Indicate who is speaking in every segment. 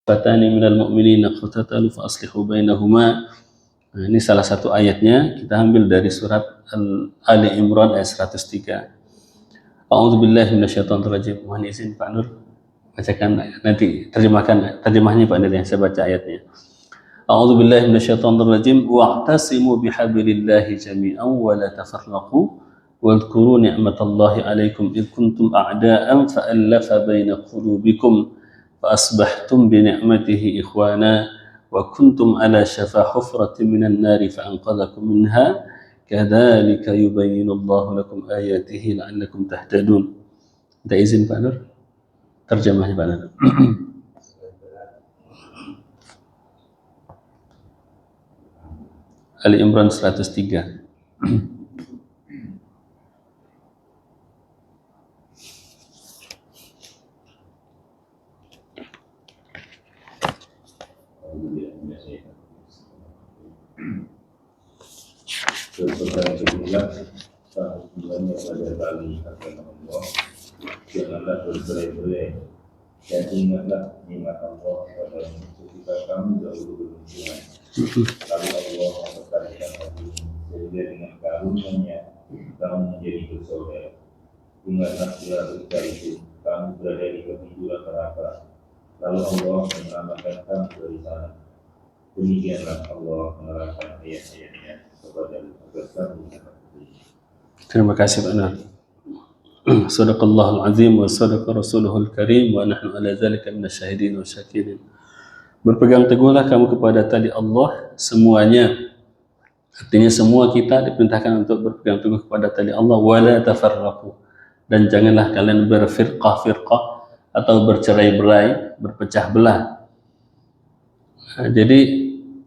Speaker 1: Fatani minal mu'minina qatatalu fa aslihu bainahuma. Nah, ini salah satu ayatnya, kita ambil dari surat Ali Imran ayat 103. A'udzubillahi minasyaitonir rajim. Mohon izin Pak Nur bacakan, nanti terjemahnya Pak Nur yang saya baca ayatnya. A'udzubillahi minasyaitonir rajim. Wa'tasimu bihablillahi jami'an wa la tafarraqu wadhkuru ni'matallahi 'alaikum id kuntum a'da'an fa'alafa baina qulubikum فأصبحتم بنعمته إخوانا وكنتم على شفا حفرة من النار فأنقذكم منها كذلك يبين الله لكم آياته لعلكم تهتدون. Minta izin Pak Nur, terjemahnya Pak Nur. Ali Imran 103.
Speaker 2: Janganlah berberai-berai dan ingatlah nikmat Allah padamu ketika kamu dahulu bermusuhan. Lalu Allah membesarkan hati sehingga dengan karunia-Nya kamu menjadi bersaudara. Ingatlah bila ketika itu kamu berada di kehancuran neraka. Lalu Allah menyelamatkan kamu dari sana. Demikianlah Allah menerangkan ayat-ayatnya kepada agar kamu mengerti.
Speaker 1: Terima kasih Pak Nur. Sadaqallahul azim wa sadaqa rasuluhul karim wa nahnu ala zalika minasyahidin wa syakirin. Berpegang teguhlah kamu kepada tali Allah semuanya. Artinya semua kita diperintahkan untuk berpegang teguh kepada tali Allah, wala tafarraqu, dan janganlah kalian berfirqah-firqah atau bercerai-berai, berpecah belah. Nah, jadi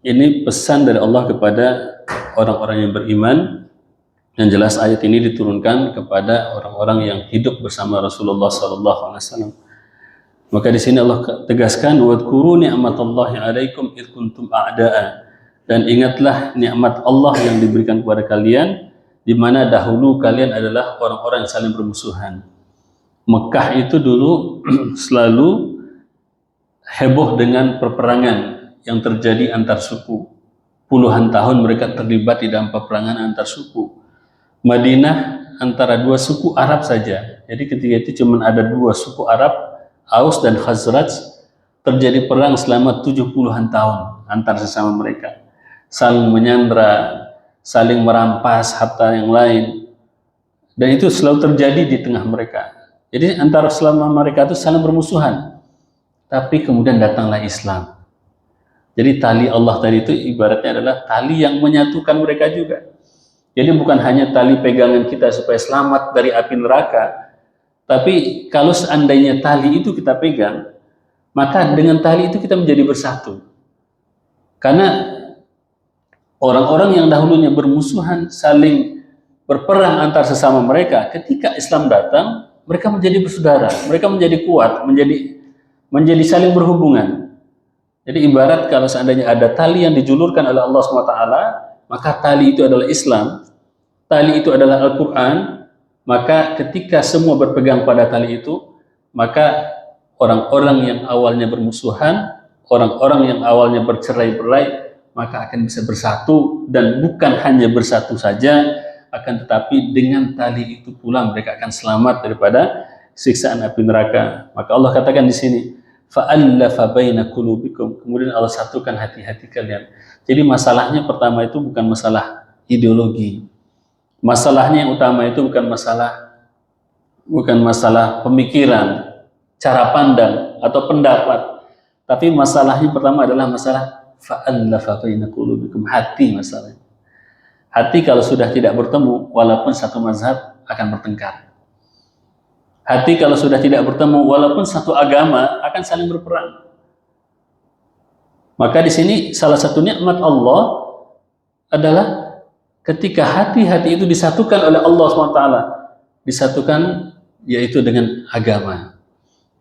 Speaker 1: ini pesan dari Allah kepada orang-orang yang beriman. Yang jelas ayat ini diturunkan kepada orang-orang yang hidup bersama Rasulullah SAW. Maka di sini Allah tegaskan, wadhkuru ni'matallahi 'alaikum id kuntum a'da'a, dan ingatlah nikmat Allah yang diberikan kepada kalian di mana dahulu kalian adalah orang-orang yang saling bermusuhan. Mekah itu dulu selalu heboh dengan peperangan yang terjadi antar suku. Puluhan tahun mereka terlibat di dalam peperangan antar suku. Madinah antara dua suku Arab saja. Jadi ketika itu cuma ada dua suku Arab, Aus dan Khazraj, terjadi perang selama 70-an tahun antar sesama mereka. Saling menyandra, saling merampas harta yang lain. Dan itu selalu terjadi di tengah mereka. Jadi antara selama mereka itu saling bermusuhan. Tapi kemudian datanglah Islam. Jadi tali Allah tadi itu ibaratnya adalah tali yang menyatukan mereka juga. Jadi bukan hanya tali pegangan kita supaya selamat dari api neraka, tapi kalau seandainya tali itu kita pegang, maka dengan tali itu kita menjadi bersatu. Karena orang-orang yang dahulunya bermusuhan, saling berperang antar sesama mereka, ketika Islam datang, mereka menjadi bersaudara, mereka menjadi kuat, menjadi saling berhubungan. Jadi ibarat kalau seandainya ada tali yang dijulurkan oleh Allah SWT, maka tali itu adalah Islam, tali itu adalah Al-Quran. Maka ketika semua berpegang pada tali itu, maka orang-orang yang awalnya bermusuhan, orang-orang yang awalnya bercerai-berai, maka akan bisa bersatu. Dan bukan hanya bersatu saja, akan tetapi dengan tali itu pula mereka akan selamat daripada siksaan api neraka. Maka Allah katakan di sini, fa'allafa baina qulubikum, kemudian Allah satukan hati-hati kalian. Jadi masalahnya pertama itu bukan masalah ideologi. Masalahnya yang utama itu bukan masalah pemikiran, cara pandang atau pendapat. Tapi masalahnya pertama adalah masalah fa'allafa baina qulubikum, hati masalahnya. Hati kalau sudah tidak bertemu, walaupun satu mazhab akan bertengkar. Hati kalau sudah tidak bertemu, walaupun satu agama akan saling berperang. Maka di sini salah satu nikmat Allah adalah ketika hati-hati itu disatukan oleh Allah SWT, disatukan yaitu dengan agama.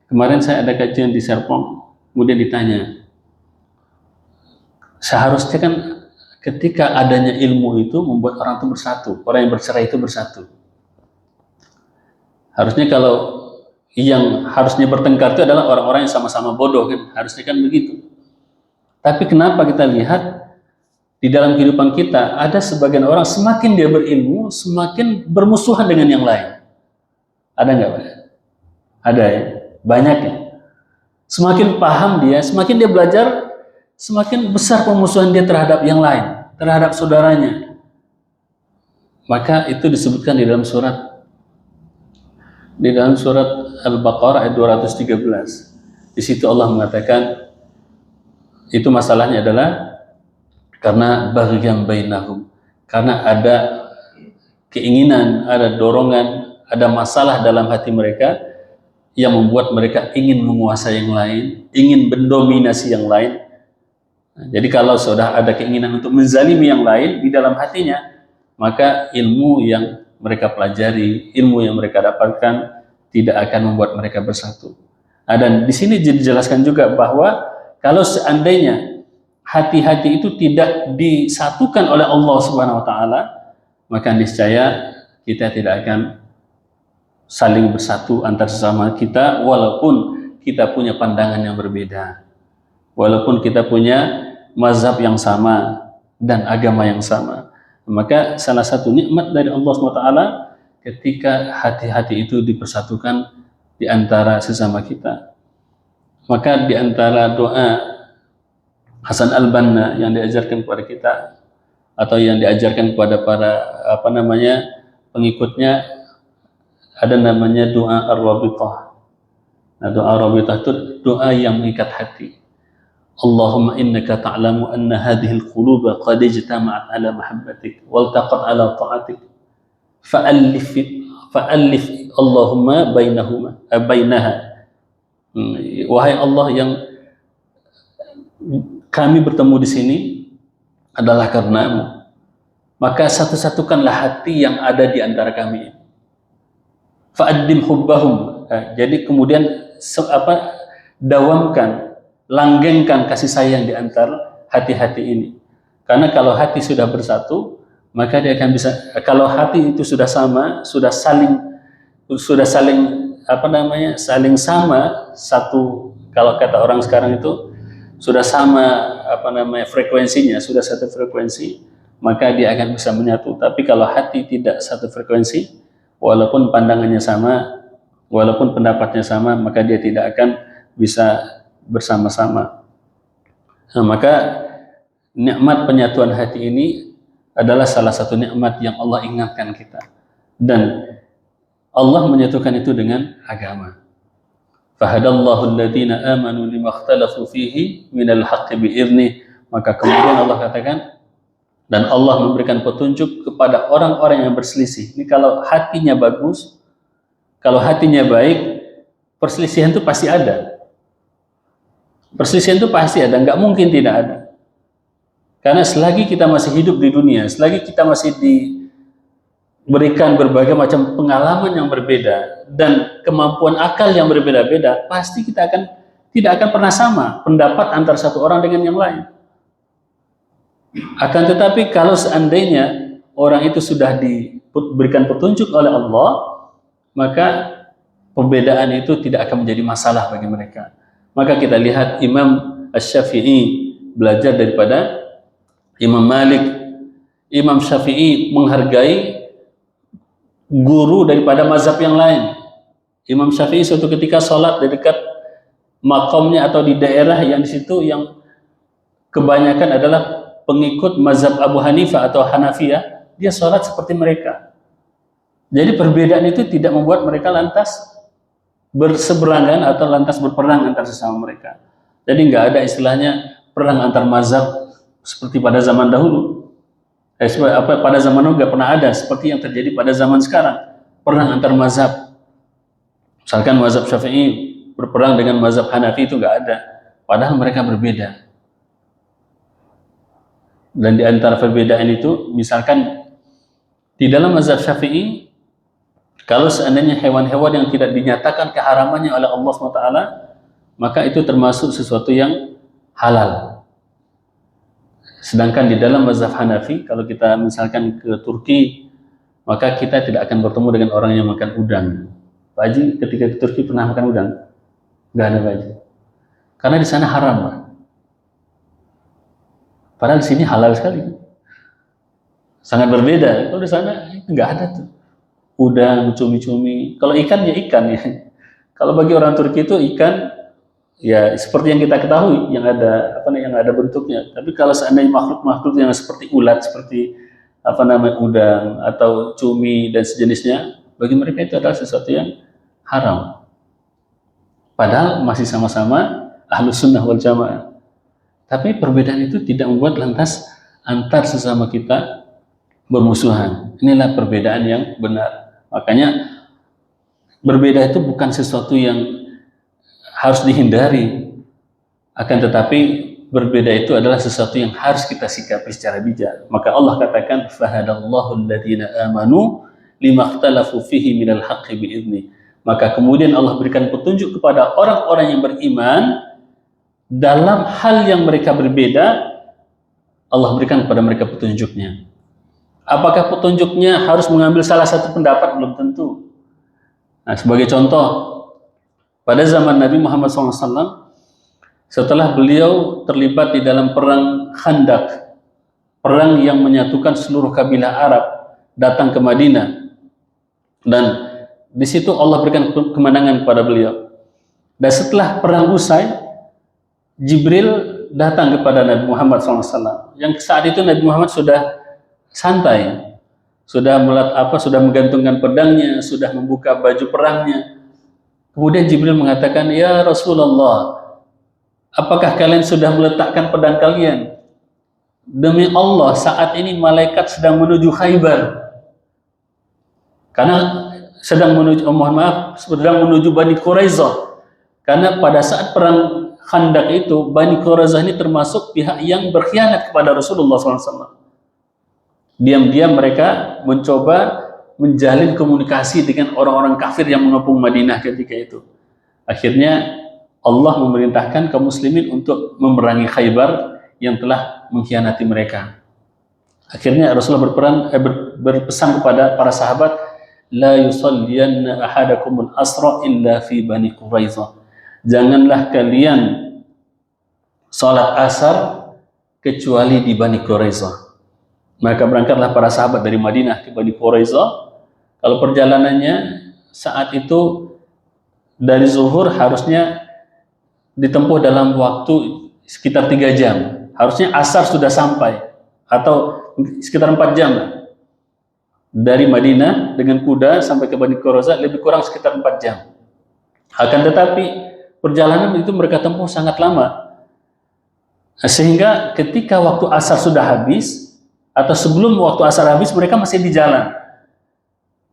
Speaker 1: Kemarin saya ada kajian di Serpong, kemudian ditanya, seharusnya kan ketika adanya ilmu itu membuat orang itu bersatu, orang yang bercerai itu bersatu. Harusnya kalau yang harusnya bertengkar itu adalah orang-orang yang sama-sama bodoh kan, harusnya kan begitu. Tapi kenapa kita lihat di dalam kehidupan kita ada sebagian orang semakin dia berilmu semakin bermusuhan dengan yang lain? Ada nggak Pak? Ada ya, banyak ya. Semakin paham dia, semakin dia belajar, semakin besar pemusuhan dia terhadap yang lain, terhadap saudaranya. Maka itu disebutkan di dalam surat Al-Baqarah ayat 213. Di situ Allah mengatakan itu masalahnya adalah karena baghyan bainahum, karena ada keinginan, ada dorongan, ada masalah dalam hati mereka yang membuat mereka ingin menguasai yang lain, ingin mendominasi yang lain. Jadi kalau sudah ada keinginan untuk menzalimi yang lain di dalam hatinya, maka ilmu yang mereka pelajari, ilmu yang mereka dapatkan tidak akan membuat mereka bersatu. Dan di sini dijelaskan juga bahwa kalau seandainya hati-hati itu tidak disatukan oleh Allah Subhanahu wa taala, maka niscaya kita tidak akan saling bersatu antar sesama kita walaupun kita punya pandangan yang berbeda. Walaupun kita punya mazhab yang sama dan agama yang sama. Maka salah satu nikmat dari Allah SWT ketika hati-hati itu dipersatukan di antara sesama kita. Maka di antara doa Hasan Al-Banna yang diajarkan kepada kita atau yang diajarkan kepada para pengikutnya, ada namanya doa Ar-Rabithah. Nah, doa Ar-Rabithah itu doa yang mengikat hati. Allahumma innaka ta'lamu anna hadhihi al-quluba qad ijtama'at ala mahabbatik wal taqat ala ta'atik fa'allif Allahumma bainaha. Wahai Allah, yang kami bertemu di sini adalah karenamu, maka satu-satukanlah hati yang ada di antara kami. Fa'addim hubbahum. Jadi kemudian dawamkan, langgengkan kasih sayang di antara hati-hati ini. Karena kalau hati sudah bersatu, maka dia akan bisa. Kalau hati itu sudah sama, sudah saling saling sama satu. Kalau kata orang sekarang itu sudah sama frekuensinya, sudah satu frekuensi, maka dia akan bisa menyatu. Tapi kalau hati tidak satu frekuensi, walaupun pandangannya sama, walaupun pendapatnya sama, maka dia tidak akan bisa bersama-sama. Nah, maka nikmat penyatuan hati ini adalah salah satu nikmat yang Allah ingatkan kita. Dan Allah menyatukan itu dengan agama. Fahadallahu alladhina amanu lima ikhtalafu fihi minal haqqi bi'idnih. Maka kemudian Allah katakan, dan Allah memberikan petunjuk kepada orang-orang yang berselisih. Ini kalau hatinya bagus, kalau hatinya baik, perselisihan itu pasti ada. Perselisihan itu pasti ada, nggak mungkin tidak ada. Karena selagi kita masih hidup di dunia, selagi kita masih diberikan berbagai macam pengalaman yang berbeda dan kemampuan akal yang berbeda-beda, pasti kita tidak akan pernah sama pendapat antara satu orang dengan yang lain. Akan tetapi kalau seandainya orang itu sudah diberikan petunjuk oleh Allah, maka perbedaan itu tidak akan menjadi masalah bagi mereka. Maka kita lihat Imam Asy-Syafi'i belajar daripada Imam Malik. Imam Syafi'i menghargai guru daripada mazhab yang lain. Imam Syafi'i suatu ketika sholat di dekat makamnya atau di daerah yang di situ yang kebanyakan adalah pengikut mazhab Abu Hanifah atau Hanafiyah, dia sholat seperti mereka. Jadi perbedaan itu tidak membuat mereka lantas berseberangan atau lantas berperang antar sesama mereka. Jadi nggak ada istilahnya perang antar mazhab seperti pada zaman dahulu. Pada zaman dahulu nggak pernah ada seperti yang terjadi pada zaman sekarang, perang antar mazhab. Misalkan mazhab Syafi'i berperang dengan mazhab Hanafi, itu nggak ada. Padahal mereka berbeda. Dan di antara perbedaan itu, misalkan di dalam mazhab Syafi'i, kalau seandainya hewan-hewan yang tidak dinyatakan keharamannya oleh Allah SWT, maka itu termasuk sesuatu yang halal. Sedangkan di dalam mazhab Hanafi, kalau kita misalkan ke Turki, maka kita tidak akan bertemu dengan orang yang makan udang. Pak Haji ketika ke Turki pernah makan udang? Nggak ada Pak Haji. Karena di sana haram, Pak. Padahal di sini halal sekali. Sangat berbeda. Kalau di sana nggak ada tuh. Udang, cumi-cumi. Kalau ikan ya ikan ya. Kalau bagi orang Turki itu ikan ya seperti yang kita ketahui, yang ada yang ada bentuknya. Tapi kalau seandainya makhluk-makhluk yang seperti ulat, seperti udang atau cumi dan sejenisnya, bagi mereka itu adalah sesuatu yang haram. Padahal masih sama-sama Ahlus Sunnah wal Jamaah. Tapi perbedaan itu tidak membuat lantas antar sesama kita bermusuhan. Inilah perbedaan yang benar. Makanya berbeda itu bukan sesuatu yang harus dihindari. Akan tetapi berbeda itu adalah sesuatu yang harus kita sikapi secara bijak. Maka Allah katakan fahadallahu alladziina aamanu limakhtalafu fihi minal haqqi bi'idznih. Maka kemudian Allah berikan petunjuk kepada orang-orang yang beriman dalam hal yang mereka berbeda. Allah berikan kepada mereka petunjuknya. Apakah petunjuknya harus mengambil salah satu pendapat? Belum tentu. Nah, sebagai contoh, pada zaman Nabi Muhammad SAW, setelah beliau terlibat di dalam perang Khandaq, perang yang menyatukan seluruh kabilah Arab, datang ke Madinah, dan di situ Allah berikan kemenangan kepada beliau. Dan setelah perang usai, Jibril datang kepada Nabi Muhammad SAW. Yang saat itu Nabi Muhammad sudah santai, sudah sudah menggantungkan pedangnya, sudah membuka baju perangnya. Kemudian Jibril mengatakan, ya Rasulullah, apakah kalian sudah meletakkan pedang kalian? Demi Allah, saat ini malaikat sedang menuju Khaybar. Karena sedang menuju Bani Quraizah. Karena pada saat perang Khandaq itu, Bani Quraizah ini termasuk pihak yang berkhianat kepada Rasulullah SAW. Diam-diam mereka mencoba menjalin komunikasi dengan orang-orang kafir yang mengepung Madinah ketika itu. Akhirnya Allah memerintahkan kaum muslimin untuk memerangi Khaybar yang telah mengkhianati mereka. Akhirnya Rasulullah berpesan kepada para sahabat, la yusalliyanna ahadakumul asra illa fi Bani Quraizah. Janganlah kalian salat asar kecuali di Bani Quraizah. Maka berangkatlah para sahabat dari Madinah ke Bani Quraizah. Kalau perjalanannya saat itu dari zuhur harusnya ditempuh dalam waktu sekitar 3 jam. Harusnya asar sudah sampai, atau sekitar 4 jam. Dari Madinah dengan kuda sampai ke Bani Quraizah lebih kurang sekitar 4 jam. Akan tetapi perjalanan itu mereka tempuh sangat lama. Sehingga ketika waktu asar sudah habis, atau sebelum waktu asar habis, mereka masih di jalan.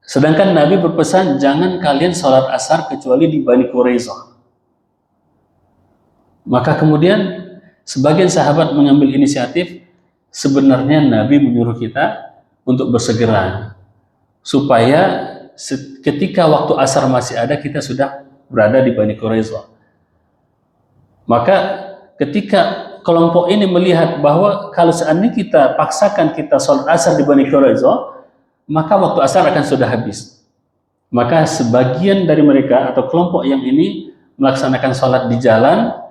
Speaker 1: Sedangkan Nabi berpesan, jangan kalian sholat asar kecuali di Bani Quraizah. Maka kemudian sebagian sahabat mengambil inisiatif, sebenarnya Nabi menyuruh kita untuk bersegera, supaya ketika waktu asar masih ada, kita sudah berada di Bani Quraizah. Maka ketika kelompok ini melihat bahwa kalau seandainya kita paksakan kita sholat asar di Bani Quraizah, maka waktu asar akan sudah habis. Maka sebagian dari mereka atau kelompok yang ini melaksanakan sholat di jalan,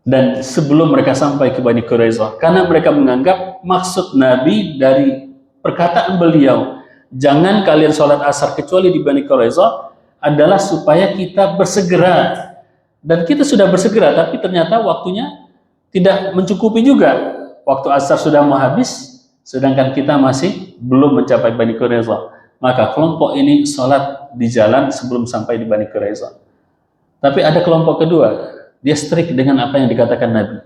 Speaker 1: dan sebelum mereka sampai ke Bani Quraizah, karena mereka menganggap maksud Nabi dari perkataan beliau, jangan kalian sholat asar kecuali di Bani Quraizah, adalah supaya kita bersegera. Dan kita sudah bersegera, tapi ternyata waktunya tidak mencukupi juga. Waktu asar sudah mau habis, sedangkan kita masih belum mencapai Bani Quraizah. Maka kelompok ini sholat di jalan sebelum sampai di Bani Quraizah. Tapi ada kelompok kedua, dia strict dengan apa yang dikatakan Nabi.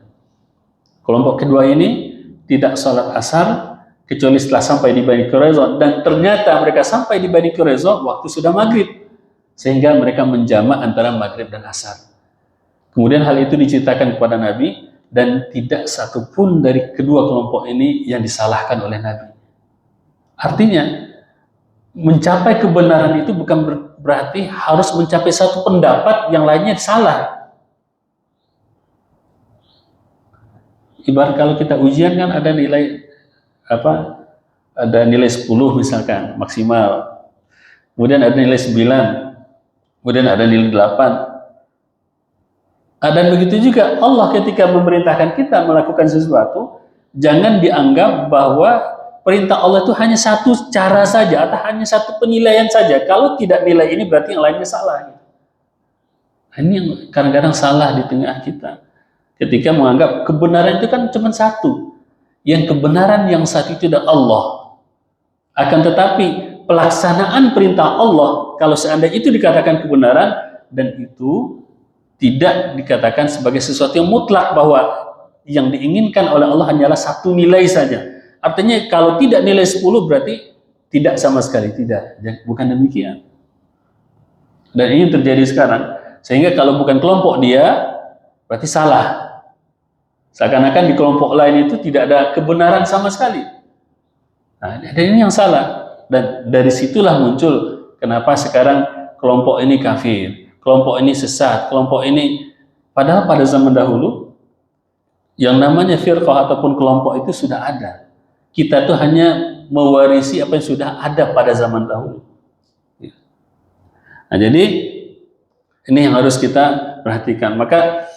Speaker 1: Kelompok kedua ini tidak sholat asar kecuali setelah sampai di Bani Quraizah, dan ternyata mereka sampai di Bani Quraizah waktu sudah maghrib, sehingga mereka menjamak antara maghrib dan asar. Kemudian hal itu diceritakan kepada Nabi, dan tidak satupun dari kedua kelompok ini yang disalahkan oleh Nabi. Artinya, mencapai kebenaran itu bukan berarti harus mencapai satu pendapat yang lainnya salah. Ibarat kalau kita ujian kan ada nilai ada nilai 10 misalkan maksimal. Kemudian ada nilai 9. Kemudian ada nilai 8. Dan begitu juga Allah ketika memerintahkan kita melakukan sesuatu, jangan dianggap bahwa perintah Allah itu hanya satu cara saja atau hanya satu penilaian saja. Kalau tidak nilai ini berarti yang lainnya salah. Ini yang kadang-kadang salah di tengah kita. Ketika menganggap kebenaran itu kan cuma satu. Yang kebenaran yang satu itu adalah Allah. Akan tetapi pelaksanaan perintah Allah, kalau seandainya itu dikatakan kebenaran, dan itu tidak dikatakan sebagai sesuatu yang mutlak bahwa yang diinginkan oleh Allah hanyalah satu nilai saja. Artinya kalau tidak nilai 10 berarti tidak sama sekali. Tidak, bukan demikian. Dan ini terjadi sekarang. Sehingga kalau bukan kelompok dia, berarti salah. Seakan-akan di kelompok lain itu tidak ada kebenaran sama sekali. Nah, dan ini yang salah. Dan dari situlah muncul kenapa sekarang kelompok ini kafir, kelompok ini sesat, kelompok ini, padahal pada zaman dahulu yang namanya firqah ataupun kelompok itu sudah ada. Kita tuh hanya mewarisi apa yang sudah ada pada zaman dahulu. Nah, jadi ini yang harus kita perhatikan. Maka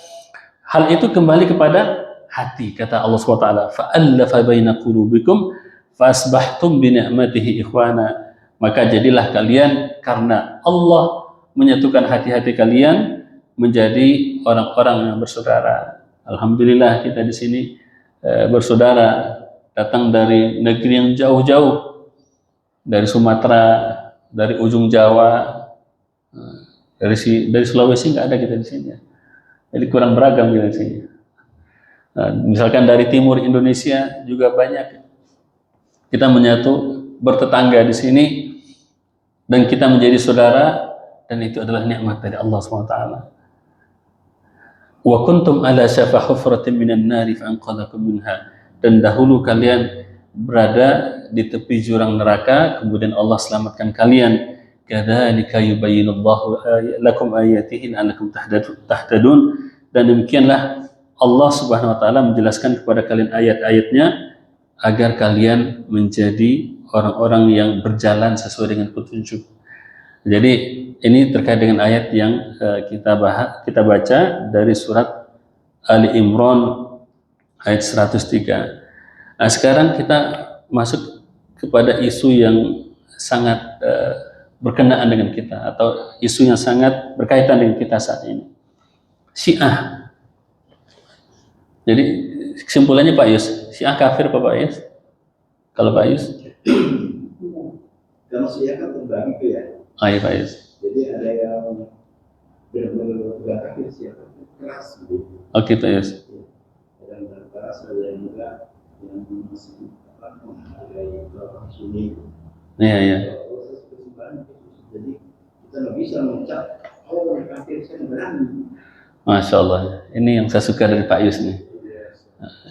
Speaker 1: hal itu kembali kepada hati. Kata Allah SWT, fa'allafa baina qulubikum fasbahtum bi ni'matihi ikhwana. Maka jadilah kalian karena Allah menyatukan hati-hati kalian menjadi orang-orang yang bersaudara. Alhamdulillah kita di sini bersaudara, datang dari negeri yang jauh-jauh, dari Sumatera, dari ujung Jawa, dari Sulawesi nggak ada kita di sini. Jadi kurang beragam kita di sini. Misalkan dari timur Indonesia juga banyak. Kita menyatu bertetangga di sini dan kita menjadi saudara. Dan itu adalah nikmat dari Allah SWT. Wa kuntum ala syafa hufratin minan nari fa'anqadhakum minha. Dan dahulu kalian berada di tepi jurang neraka, kemudian Allah selamatkan kalian. Kadzalika yubayyinullahu lakum ayatihi la'allakum tahtadun. Dan demikianlah Allah Subhanahu wa taala menjelaskan kepada kalian ayat-ayatnya agar kalian menjadi orang-orang yang berjalan sesuai dengan petunjuk. Jadi ini terkait dengan ayat yang kita baca dari surat Ali Imran ayat 103. Nah, sekarang kita masuk kepada isu yang sangat berkenaan dengan kita, atau isu yang sangat berkaitan dengan kita saat ini. Syiah. Jadi kesimpulannya Pak Yus, Syiah kafir apa Pak Yus? Kalau Pak Yus?
Speaker 3: Kalau Syiah kan terbagi tuh ya.
Speaker 1: Iya Pak Yus.
Speaker 3: Jadi ada yang benar-benar kafir, Syiah keras gitu.
Speaker 1: Oke Pak Yus.
Speaker 3: Ada yang keras, ada yang juga yang masih menghargai orang Sunni.
Speaker 1: Iya.
Speaker 3: Proses kesimpulan itu. Jadi kita nggak bisa mencap orang kafir saya berani.
Speaker 1: Masya Allah. Ini yang saya suka dari Pak Yus nih.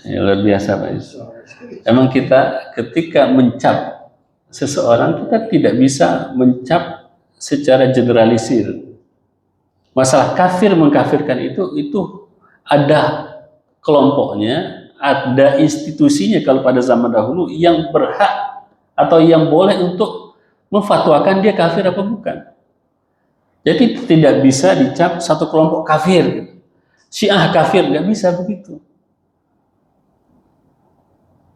Speaker 1: Ya, luar biasa Pak Yus. Emang kita ketika mencap seseorang, kita tidak bisa mencap secara generalisir. Masalah kafir mengkafirkan itu ada kelompoknya, ada institusinya kalau pada zaman dahulu yang berhak atau yang boleh untuk memfatwakan dia kafir apa bukan. Jadi tidak bisa dicap satu kelompok kafir. Syiah kafir, nggak bisa begitu.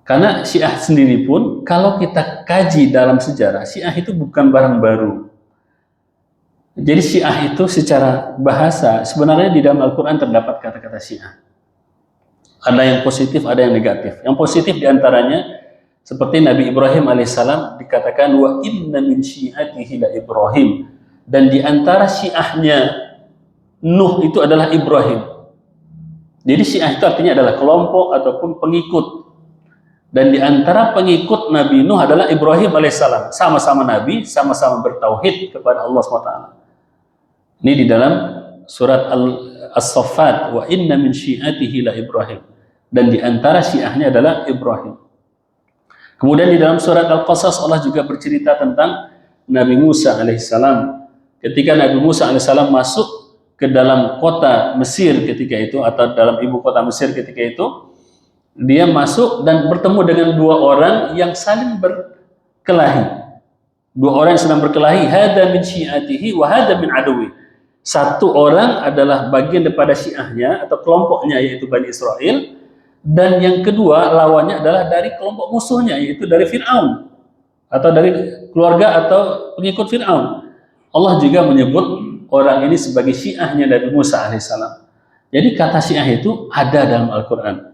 Speaker 1: Karena Syiah sendiri pun, kalau kita kaji dalam sejarah, Syiah itu bukan barang baru. Jadi Syiah itu secara bahasa, sebenarnya di dalam Al-Quran terdapat kata-kata Syiah. Ada yang positif, ada yang negatif. Yang positif diantaranya, seperti Nabi Ibrahim alaihissalam dikatakan, wa inna min syi'atihi la Ibrahim. Dan di antara Syiahnya Nuh itu adalah Ibrahim. Jadi Syiah itu artinya adalah kelompok ataupun pengikut. Dan di antara pengikut Nabi Nuh adalah Ibrahim alaihissalam. Sama-sama Nabi, sama-sama bertauhid kepada Allah SWT. Ini di dalam surat As-Saffat. Wa inna min syi'atihi la Ibrahim. Dan di antara Syiahnya adalah Ibrahim. Kemudian di dalam surat Al-Qasas Allah juga bercerita tentang Nabi Musa alaihissalam. Ketika Nabi Musa alaihissalam masuk ke dalam kota Mesir ketika itu, atau dalam ibu kota Mesir ketika itu, dia masuk dan bertemu dengan dua orang yang saling berkelahi. Dua orang yang sedang berkelahi, hadza min syi'atihi wa hadza min aduwi. Satu orang adalah bagian daripada Syiahnya atau kelompoknya yaitu Bani Israel, dan yang kedua lawannya adalah dari kelompok musuhnya yaitu dari Fir'aun atau dari keluarga atau pengikut Fir'aun. Allah juga menyebut orang ini sebagai Syiahnya Nabi Musa alaihissalam. Jadi kata Syiah itu ada dalam Al-Quran.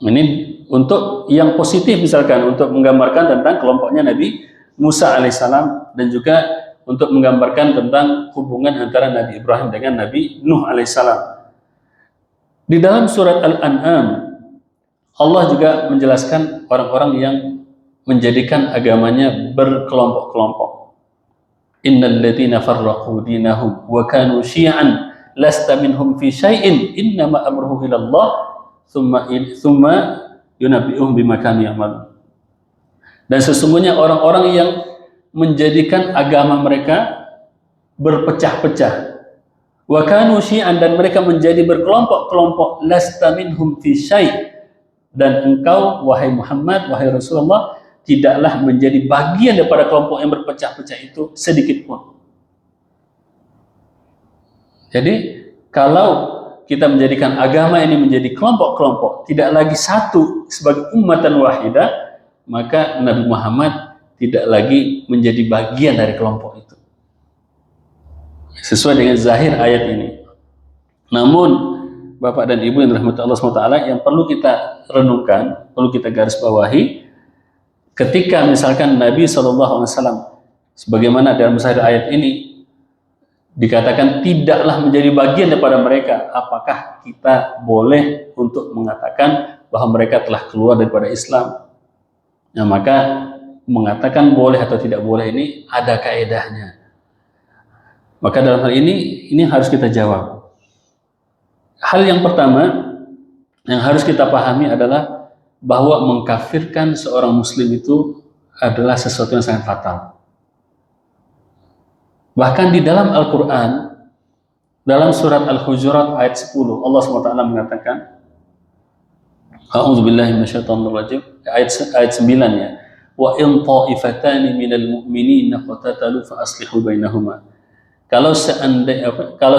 Speaker 1: Ini untuk yang positif, misalkan untuk menggambarkan tentang kelompoknya Nabi Musa alaihissalam, dan juga untuk menggambarkan tentang hubungan antara Nabi Ibrahim dengan Nabi Nuh alaihissalam. Di dalam surat Al-An'am Allah juga menjelaskan orang-orang yang menjadikan agamanya berkelompok-kelompok. Innal ladzina farraqu dinahum wa kanu syi'an lasta minhum fi syai'in innama amruhu ila Allah thumma yunabbi'uhum bima kanu ya'malun. Dan sesungguhnya orang-orang yang menjadikan agama mereka berpecah-pecah, wa kanu syi'an, dan mereka menjadi berkelompok-kelompok, lasta minhum fi syai', dan engkau wahai Muhammad, wahai Rasulullah, tidaklah menjadi bagian daripada kelompok yang berpecah-pecah itu sedikit pun. Jadi kalau kita menjadikan agama ini menjadi kelompok-kelompok, tidak lagi satu sebagai ummatan wahidah, maka Nabi Muhammad tidak lagi menjadi bagian dari kelompok itu. Sesuai dengan zahir ayat ini. Namun, Bapak dan Ibu yang dirahmati Allah SWT, yang perlu kita renungkan, perlu kita garis bawahi, ketika misalkan Nabi SAW, sebagaimana dalam zahir ayat ini, dikatakan tidaklah menjadi bagian daripada mereka, apakah kita boleh untuk mengatakan bahwa mereka telah keluar daripada Islam? Nah, maka mengatakan boleh atau tidak boleh ini ada kaedahnya. Maka dalam hal ini harus kita jawab. Hal yang pertama yang harus kita pahami adalah bahwa mengkafirkan seorang muslim itu adalah sesuatu yang sangat fatal. Bahkan di dalam Al-Quran, dalam surat Al-Hujurat ayat 10, Allah SWT mengatakan, A'udzubillahi minasyaitonirrajim, ayat 9 ya, wa in ta'ifatani minal mu'minina qatatalu fa aslihu bainahuma. Kalau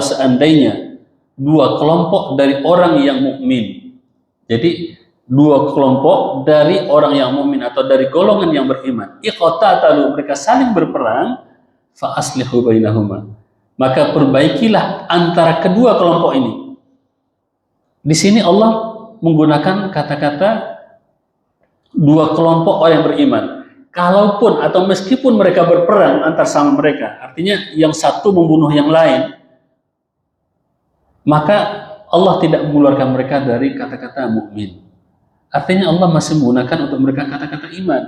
Speaker 1: seandainya dua kelompok dari orang yang mukmin, jadi dua kelompok dari orang yang mukmin atau dari golongan yang beriman, iqtatalu, mereka saling berperang, fa aslihu bainahuma, maka perbaikilah antara kedua kelompok ini. Di sini Allah menggunakan kata-kata dua kelompok orang yang beriman. Kalaupun atau meskipun mereka berperang antar sama mereka, artinya yang satu membunuh yang lain, maka Allah tidak mengeluarkan mereka dari kata-kata mukmin. Artinya Allah masih menggunakan untuk mereka kata-kata iman.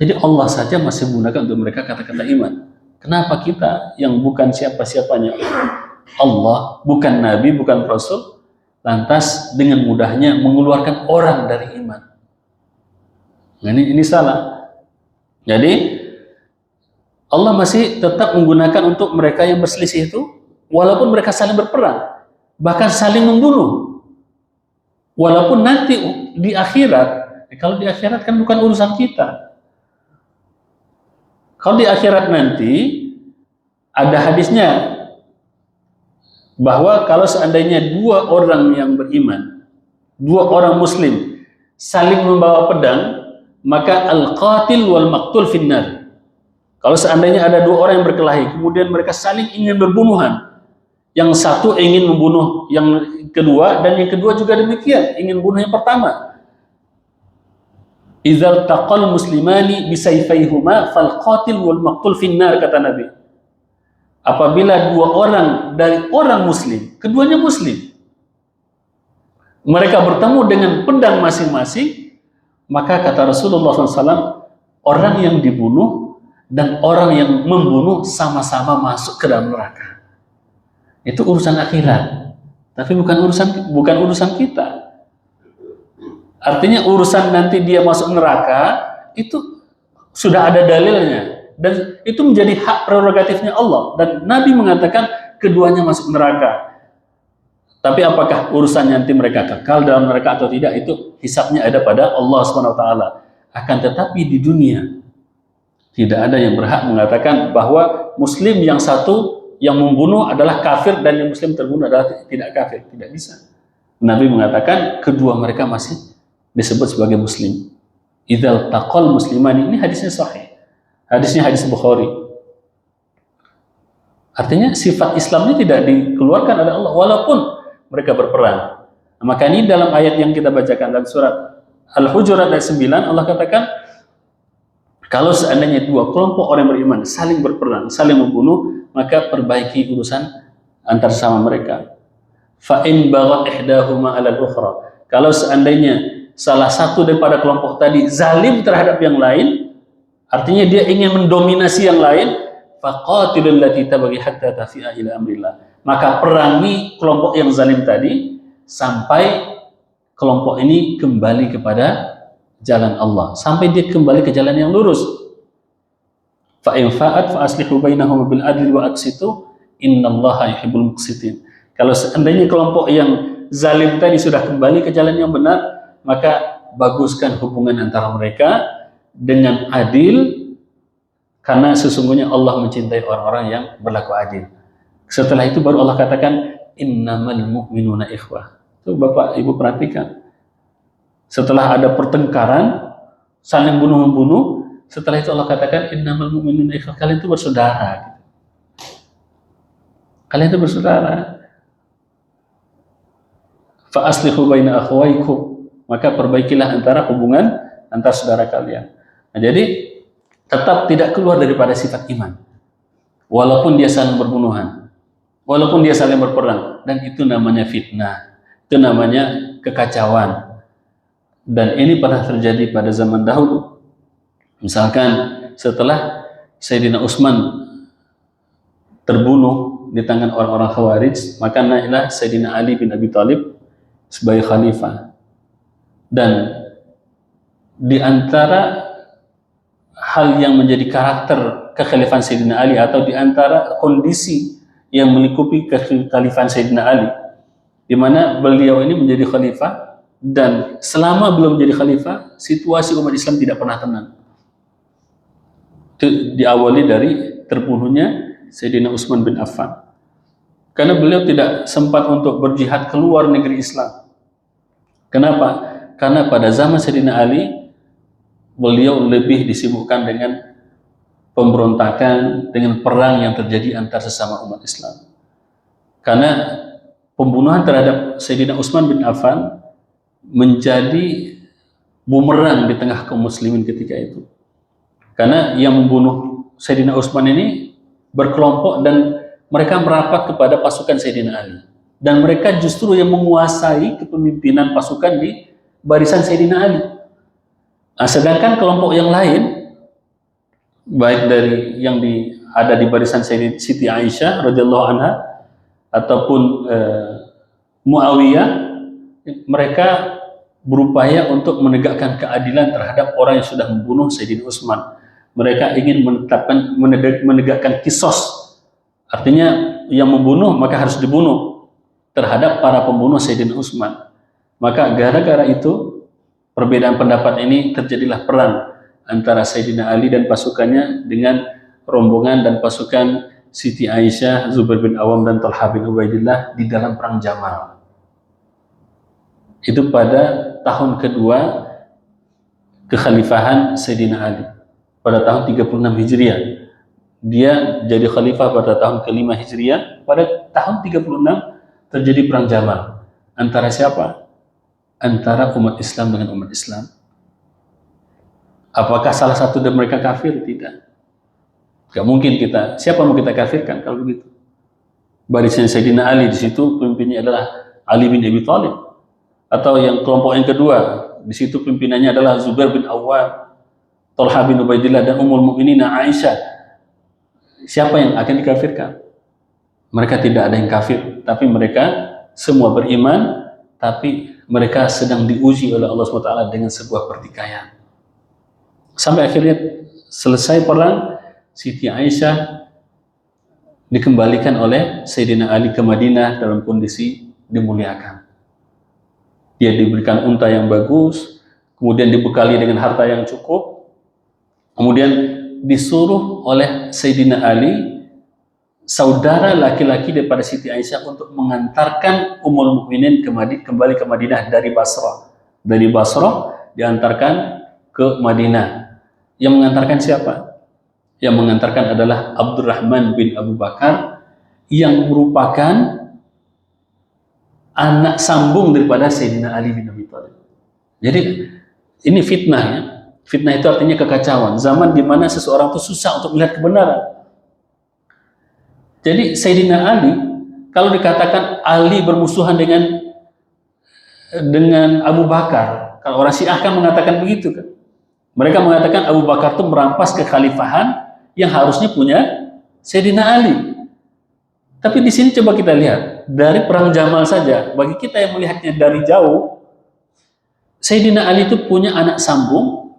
Speaker 1: Jadi Allah saja masih menggunakan untuk mereka kata-kata iman. Kenapa kita yang bukan siapa-siapanya, Allah, bukan Nabi, bukan Rasul, lantas dengan mudahnya mengeluarkan orang dari iman? Nah, ini salah. Jadi Allah masih tetap menggunakan untuk mereka yang berselisih itu, walaupun mereka saling berperang, bahkan saling membunuh. Walaupun nanti di akhirat, kalau di akhirat kan bukan urusan kita. Kalau di akhirat nanti ada hadisnya bahwa kalau seandainya dua orang yang beriman, dua orang muslim saling membawa pedang, maka al-qatil wal maqtul finnar. Kalau seandainya ada dua orang yang berkelahi, kemudian mereka saling ingin berbunuhan, yang satu ingin membunuh yang kedua, dan yang kedua juga demikian, ingin bunuh yang pertama. Idzal taqal muslimani bisayfayhuma fal qatil wal maqtul finnar, kata Nabi. Apabila dua orang dari orang muslim, keduanya muslim, mereka bertemu dengan pedang masing-masing, maka kata Rasulullah SAW, orang yang dibunuh dan orang yang membunuh sama-sama masuk ke dalam neraka. Itu urusan akhirat, tapi bukan urusan kita. Artinya urusan nanti dia masuk neraka itu sudah ada dalilnya, dan itu menjadi hak prerogatifnya Allah, dan Nabi mengatakan keduanya masuk neraka. Tapi apakah urusan nanti mereka kekal dalam neraka atau tidak, itu hisabnya ada pada Allah SWT. Akan tetapi di dunia tidak ada yang berhak mengatakan bahwa muslim yang satu yang membunuh adalah kafir dan yang muslim terbunuh adalah tidak kafir. Tidak bisa. Nabi mengatakan kedua mereka masih disebut sebagai muslim. Idzal taqal muslimani, ini hadisnya sahih. Hadisnya hadis Bukhari. Artinya sifat Islamnya tidak dikeluarkan oleh Allah walaupun mereka berperang. Maka ini dalam ayat yang kita bacakan dalam surat Al-Hujurat ayat 9, Allah katakan kalau seandainya dua kelompok orang beriman saling berperang, saling membunuh, maka perbaiki urusan antar sama mereka. Fa in baghat ihdahuma 'ala al-ukhra. Kalau seandainya salah satu daripada kelompok tadi zalim terhadap yang lain, artinya dia ingin mendominasi yang lain, faqatilul lati tabghi hatta tafi'a ila amrillah. Maka perangi kelompok yang zalim tadi sampai kelompok ini kembali kepada jalan Allah, sampai dia kembali ke jalan yang lurus. Fa in fa'at fa aslihu bainahum bil adli wa aqsitu innallaha yuhibbul muqsitin. Kalau seandainya kelompok yang zalim tadi sudah kembali ke jalan yang benar, maka baguskan hubungan antara mereka dengan adil, karena sesungguhnya Allah mencintai orang-orang yang berlaku adil. Setelah itu baru Allah katakan innamal mu'minuna ikhwah. Itu Bapak Ibu perhatikan. Setelah ada pertengkaran, saling bunuh-membunuh, setelah itu Allah katakan innamal mu'minuna ikhwah. Kalian itu bersaudara. Kalian itu bersaudara. Fa aslihu baina akhawaykum. Maka perbaikilah antara hubungan antar saudara kalian. Nah, jadi tetap tidak keluar daripada sifat iman. Walaupun dia saling berbunuhan, walaupun dia saling berperang, dan itu namanya fitnah. Itu namanya kekacauan. Dan ini pernah terjadi pada zaman dahulu. Misalkan setelah Sayyidina Utsman terbunuh di tangan orang-orang Khawarij, maka naiklah Sayyidina Ali bin Abi Thalib sebagai khalifah. Dan di antara hal yang menjadi karakter kekhalifahan Sayyidina Ali, atau di antara kondisi yang melingkupi kekhalifahan Sayyidina Ali, di mana beliau ini menjadi khalifah, dan selama belum menjadi khalifah, situasi umat Islam tidak pernah tenang. Itu diawali dari terbunuhnya Sayyidina Utsman bin Affan. Karena beliau tidak sempat untuk berjihad keluar negeri Islam. Kenapa? Karena pada zaman Sayyidina Ali, beliau lebih disibukkan dengan pemberontakan, dengan perang yang terjadi antar sesama umat Islam. Karena pembunuhan terhadap Sayyidina Utsman bin Affan menjadi bumerang di tengah kaum muslimin ketika itu. Karena yang membunuh Sayyidina Utsman ini berkelompok dan mereka merapat kepada pasukan Sayyidina Ali. Dan mereka justru yang menguasai kepemimpinan pasukan di barisan Sayyidina Ali. Nah, sedangkan kelompok yang lain, baik dari yang ada di barisan Siti Aisyah radhiyallahu anha ataupun Muawiyah, mereka berupaya untuk menegakkan keadilan terhadap orang yang sudah membunuh Sayyidina Utsman. Mereka ingin menegakkan kisos. Artinya yang membunuh maka harus dibunuh terhadap para pembunuh Sayyidina Utsman. Maka gara-gara itu perbedaan pendapat ini terjadilah perang antara Sayyidina Ali dan pasukannya dengan rombongan dan pasukan Siti Aisyah, Zubair bin Awam dan Talha bin Ubaidillah di dalam perang Jamal. Itu pada tahun kedua kekhalifahan Sayyidina Ali, pada tahun 36 Hijriah. Dia jadi khalifah pada tahun ke-5 Hijriah. Pada tahun 36 terjadi perang Jamal. Antara siapa? Antara umat Islam dengan umat Islam. Apakah salah satu dari mereka kafir? Tidak. Gak mungkin kita. Siapa mau kita kafirkan kalau begitu? Barisan Sayyidina Ali, di situ pemimpinnya adalah Ali bin Abi Thalib. Atau yang kelompok yang kedua, di situ pimpinannya adalah Zubair bin Awwam, Talha bin Ubaidillah dan Ummul Mukminin Aisyah. Siapa yang akan dikafirkan? Mereka tidak ada yang kafir, tapi mereka semua beriman, tapi mereka sedang diuji oleh Allah SWT dengan sebuah pertikaian. Sampai akhirnya selesai perang, Siti Aisyah dikembalikan oleh Sayyidina Ali ke Madinah dalam kondisi dimuliakan. Dia diberikan unta yang bagus, kemudian dibekali dengan harta yang cukup, kemudian disuruh oleh Sayyidina Ali saudara laki-laki daripada Siti Aisyah untuk mengantarkan Ummul Mukminin kembali ke Madinah dari Basra. Dari Basra diantarkan ke Madinah. Yang mengantarkan siapa? Yang mengantarkan adalah Abdurrahman bin Abu Bakar yang merupakan anak sambung daripada Sayyidina Ali bin Abi Thalib. Jadi ini fitnah ya. Fitnah itu artinya kekacauan. Zaman di mana seseorang itu susah untuk melihat kebenaran. Jadi Sayyidina Ali, kalau dikatakan Ali bermusuhan dengan Abu Bakar, kalau orang Syiah kan mengatakan begitu kan. Mereka mengatakan Abu Bakar itu merampas kekhalifahan yang harusnya punya Sayyidina Ali. Tapi di sini coba kita lihat dari perang Jamal saja, bagi kita yang melihatnya dari jauh, Sayyidina Ali itu punya anak sambung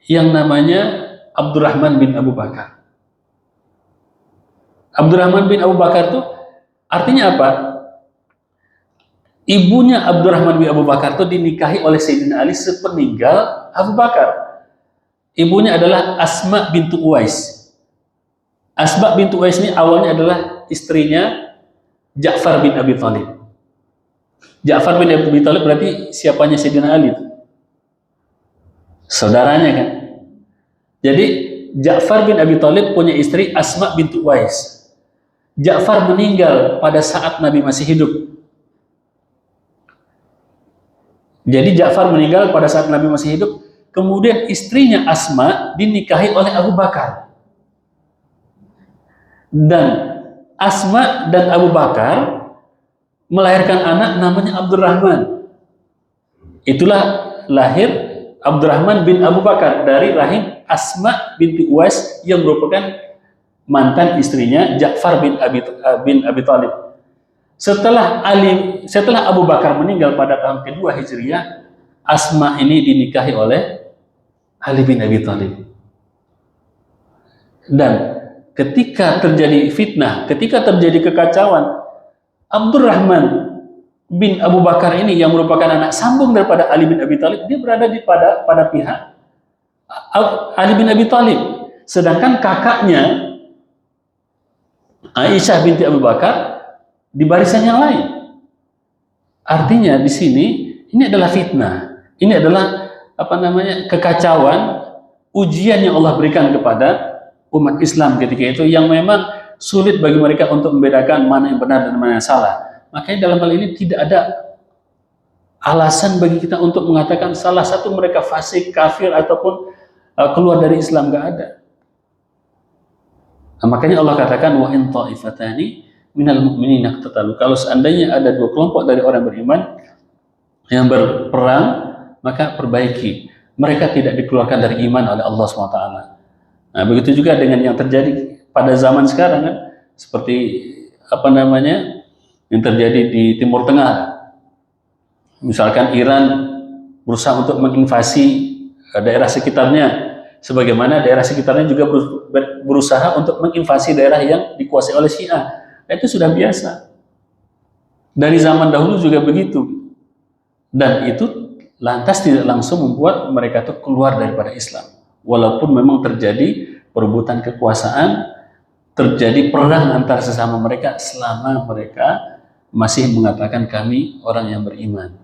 Speaker 1: yang namanya Abdurrahman bin Abu Bakar. Abdurrahman bin Abu Bakar itu artinya apa? Ibunya Abdurrahman bin Abu Bakar itu dinikahi oleh Sayyidina Ali sepeninggal Abu Bakar. Ibunya adalah Asma bintu Uwais. Asma bintu Uwais ini awalnya adalah istrinya Ja'far bin Abi Thalib. Ja'far bin Abi Thalib berarti siapanya Sayyidina Ali? Saudaranya kan? Jadi Ja'far bin Abi Thalib punya istri Asma bintu Uwais. Ja'far meninggal pada saat Nabi masih hidup. Jadi Ja'far meninggal pada saat Nabi masih hidup. Kemudian istrinya Asma dinikahi oleh Abu Bakar. Dan Asma dan Abu Bakar melahirkan anak namanya Abdurrahman. Itulah lahir Abdurrahman bin Abu Bakar dari rahim Asma binti Uwais yang merupakan mantan istrinya Ja'far bin Abi Thalib. Setelah Abu Bakar meninggal pada tahun kedua Hijriah, Asma ini dinikahi oleh Ali bin Abi Thalib. Dan ketika terjadi fitnah, ketika terjadi kekacauan, Abdurrahman bin Abu Bakar ini yang merupakan anak sambung daripada Ali bin Abi Thalib, dia berada pada pihak Ali bin Abi Thalib. Sedangkan kakaknya Aisyah binti Abu Bakar di barisan yang lain. Artinya di sini ini adalah fitnah. Ini adalah kekacauan, ujian yang Allah berikan kepada umat Islam ketika itu yang memang sulit bagi mereka untuk membedakan mana yang benar dan mana yang salah. Makanya dalam hal ini tidak ada alasan bagi kita untuk mengatakan salah satu mereka fasik, kafir ataupun keluar dari Islam, nggak ada. Nah, makanya Allah katakan wa in ta'ifatani minal mu'minina iqtatalu. Kalau seandainya ada dua kelompok dari orang beriman yang berperang, maka perbaiki. Mereka tidak dikeluarkan dari iman oleh Allah SWT. Nah, begitu juga dengan yang terjadi pada zaman sekarang kan, seperti yang terjadi di Timur Tengah. Misalkan Iran berusaha untuk menginvasi daerah sekitarnya, sebagaimana daerah sekitarnya juga berusaha untuk menginvasi daerah yang dikuasai oleh Syiah. Nah, itu sudah biasa. Dari zaman dahulu juga begitu. Dan itu lantas tidak langsung membuat mereka itu keluar daripada Islam. Walaupun memang terjadi perebutan kekuasaan, terjadi perang antar sesama mereka selama mereka masih mengatakan kami orang yang beriman.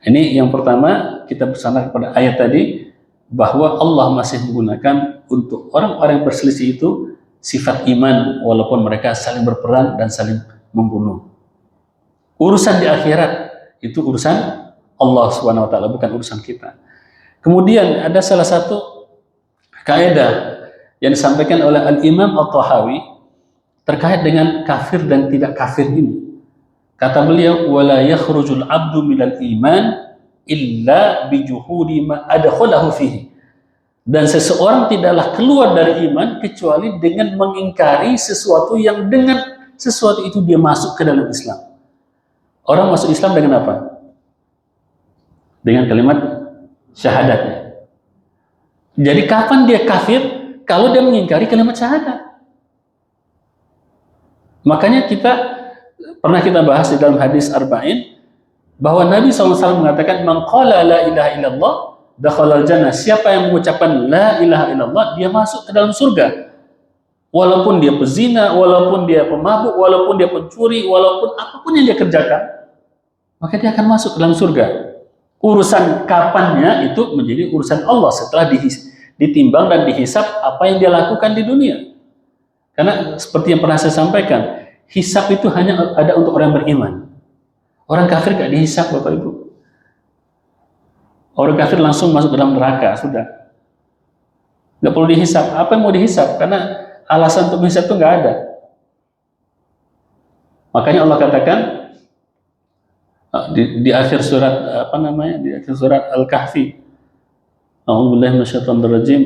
Speaker 1: Ini yang pertama, kita bersandar kepada ayat tadi bahwa Allah masih menggunakan untuk orang-orang yang berselisih itu sifat iman walaupun mereka saling berperang dan saling membunuh. Urusan di akhirat itu urusan Allah Subhanahu wa taala, bukan urusan kita. Kemudian ada salah satu kaidah yang disampaikan oleh Al-Imam At-Tahawi terkait dengan kafir dan tidak kafir ini. Kata beliau, wala yakhrujul 'abdu minal iman illa bijuhudi ma adkhalahu fihi. Dan seseorang tidaklah keluar dari iman kecuali dengan mengingkari sesuatu yang dengan sesuatu itu dia masuk ke dalam Islam. Orang masuk Islam dengan apa? Dengan kalimat syahadatnya. Jadi kapan dia kafir? Kalau dia mengingkari kalimat syahadat. Makanya pernah kita bahas di dalam hadis Arba'in bahwa Nabi SAW mengatakan man qala la ilaha illallah dakhalal jannah. Siapa yang mengucapkan la ilaha illallah dia masuk ke dalam surga. Walaupun dia pezina, walaupun dia pemabuk, walaupun dia pencuri, walaupun apapun yang dia kerjakan, maka dia akan masuk ke dalam surga. Urusan kapannya itu menjadi urusan Allah setelah ditimbang dan dihisap apa yang dia lakukan di dunia. Karena seperti yang pernah saya sampaikan, hisap itu hanya ada untuk orang beriman. Orang kafir gak dihisap, Bapak Ibu. Orang kafir langsung masuk dalam neraka, sudah. Gak perlu dihisap. Apa yang mau dihisap? Karena alasan untuk menghisap itu nggak ada. Makanya Allah katakan di akhir surat di akhir surat Al-Kahfi, A'udzubillahi minasyaitonir rajim,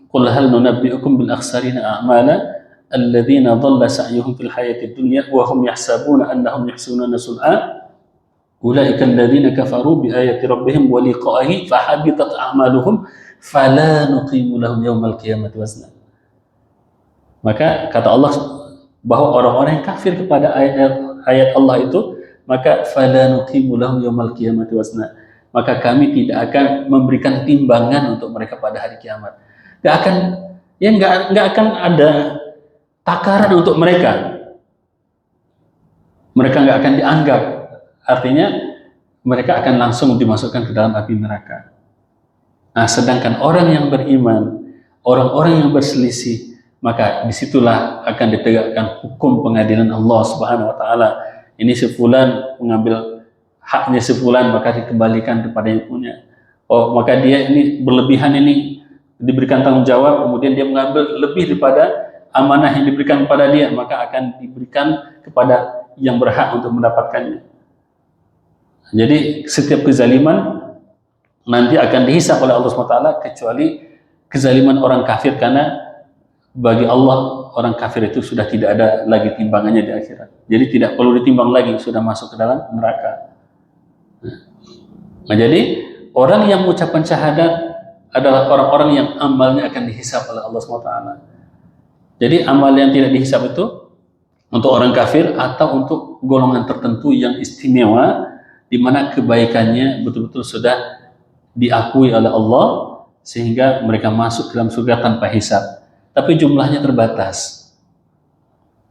Speaker 1: qul hal nunabbi'ukum bil akhsarina a'mala alladziina dhalla sa'yuhum fil hayatid dunya wa hum yahsabuna annahum yuhsinuna sun'a ulaika alladziina kafaru bi ayati rabbihim wa liqa'ihi fahabitat a'maluhum fala nuqimu lahum yaumal qiyamati wazna. Maka kata Allah bahwa orang-orang yang kafir kepada ayat Allah itu, maka fala nuqimu lahum yaumal qiyamati wazna. Maka kami tidak akan memberikan timbangan untuk mereka pada hari kiamat. Nggak akan ada takaran untuk mereka. Mereka nggak akan dianggap. Artinya mereka akan langsung dimasukkan ke dalam api neraka. Nah, sedangkan orang yang beriman, orang-orang yang berselisih, maka disitulah akan ditegakkan hukum pengadilan Allah Subhanahu wa Ta'ala. Ini sefulan mengambil haknya sefulan, maka dikembalikan kepada yang punya. Oh, maka dia ini berlebihan, ini diberikan tanggung jawab, kemudian dia mengambil lebih daripada amanah yang diberikan kepada dia, maka akan diberikan kepada yang berhak untuk mendapatkannya. Jadi setiap kezaliman nanti akan dihisap oleh Allah SWT, kecuali kezaliman orang kafir, karena bagi Allah orang kafir itu sudah tidak ada lagi timbangannya di akhirat. Jadi tidak perlu ditimbang lagi, sudah masuk ke dalam neraka. Nah, jadi orang yang mengucapkan syahadat adalah orang-orang yang amalnya akan dihisap oleh Allah SWT. Jadi amal yang tidak dihisap itu untuk orang kafir atau untuk golongan tertentu yang istimewa, di mana kebaikannya betul-betul sudah diakui oleh Allah sehingga mereka masuk dalam surga tanpa hisab. Tapi jumlahnya terbatas.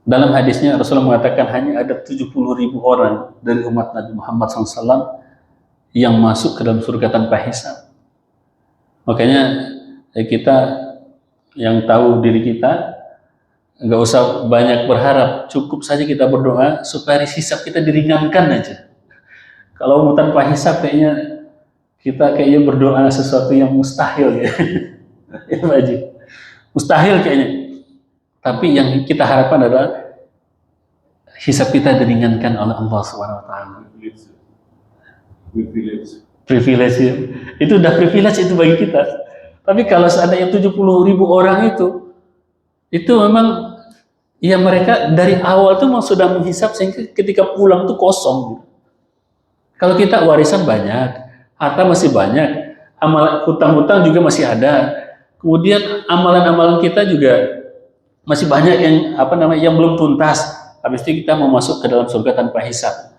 Speaker 1: Dalam hadisnya Rasulullah mengatakan hanya ada 70.000 orang dari umat Nabi Muhammad SAW yang masuk ke dalam surga tanpa hisab. Makanya kita yang tahu diri kita nggak usah banyak berharap, cukup saja kita berdoa supaya hisab kita diringankan aja. Kalau mau tanpa hisab kita kayaknya berdoa sesuatu yang mustahil ya. Ya wajib. Mustahil kayaknya. Tapi yang kita harapkan adalah hisab kita diringankan oleh Allah Subhanahu wa Ta'ala. Privilege. Itu udah privilege itu bagi kita. Tapi kalau seandainya 70.000 orang itu memang ya mereka dari awal tuh sudah menghisab sehingga ketika pulang tuh kosong gitu. Kalau kita warisan banyak, harta masih banyak, amalan hutang-hutang juga masih ada. Kemudian amalan-amalan kita juga masih banyak yang belum tuntas. Habis itu kita mau masuk ke dalam surga tanpa hisab.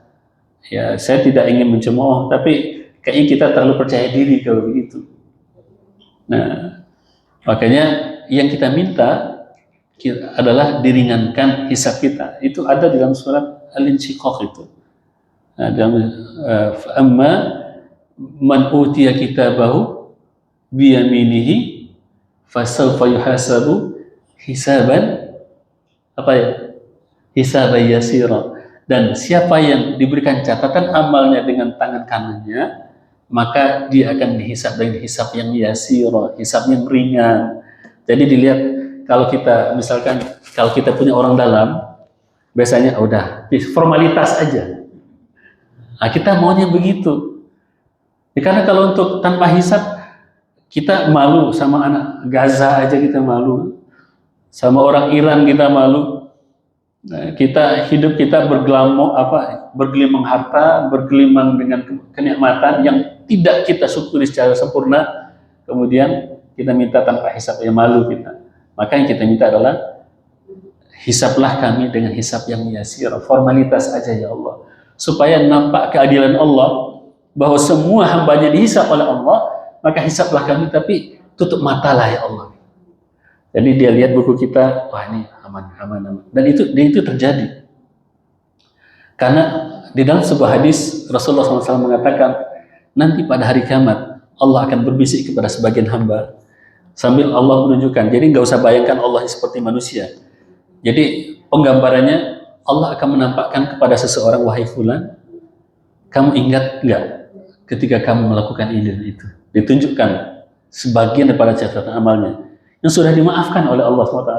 Speaker 1: Ya, saya tidak ingin mencemooh, tapi kayaknya kita terlalu percaya diri kalau begitu. Nah, makanya yang kita minta adalah diringankan hisab kita. Itu ada di dalam surat Al-Insyiqaq itu. Nah, dalam amma man utiya kitabahu biyaminihi fasawfa yuhasabu hisaban hisaban yasira. Dan siapa yang diberikan catatan amalnya dengan tangan kanannya, maka dia akan dihisab dengan hisab yang yasira, hisab yang ringan. Jadi dilihat kalau kita misalkan kalau kita punya orang dalam, biasanya udah formalitas aja. Nah, kita maunya begitu. Ya, karena kalau untuk tanpa hisab kita malu, sama anak Gaza aja kita malu, sama orang Iran kita malu. Nah, kita bergelimang harta, bergelimang dengan kenikmatan yang tidak kita syukuri secara sempurna, kemudian kita minta tanpa hisab, ya malu kita. Maka yang kita minta adalah hisablah kami dengan hisab yang yasir, formalitas aja ya Allah, supaya nampak keadilan Allah bahwa semua hambanya dihisab oleh Allah, maka hisablah kami, tapi tutup mata lah ya Allah. Jadi dia lihat buku kita, wah ini aman. Dan itu terjadi. Karena di dalam sebuah hadis Rasulullah SAW mengatakan, nanti pada hari kiamat Allah akan berbisik kepada sebagian hamba sambil Allah menunjukkan. Jadi nggak usah bayangkan Allah seperti manusia. Jadi penggambarannya, Allah akan menampakkan kepada seseorang, wahai fulan, kamu ingat nggak ketika kamu melakukan ini dan itu? Ditunjukkan sebagian daripada catatan amalnya yang sudah dimaafkan oleh Allah SWT.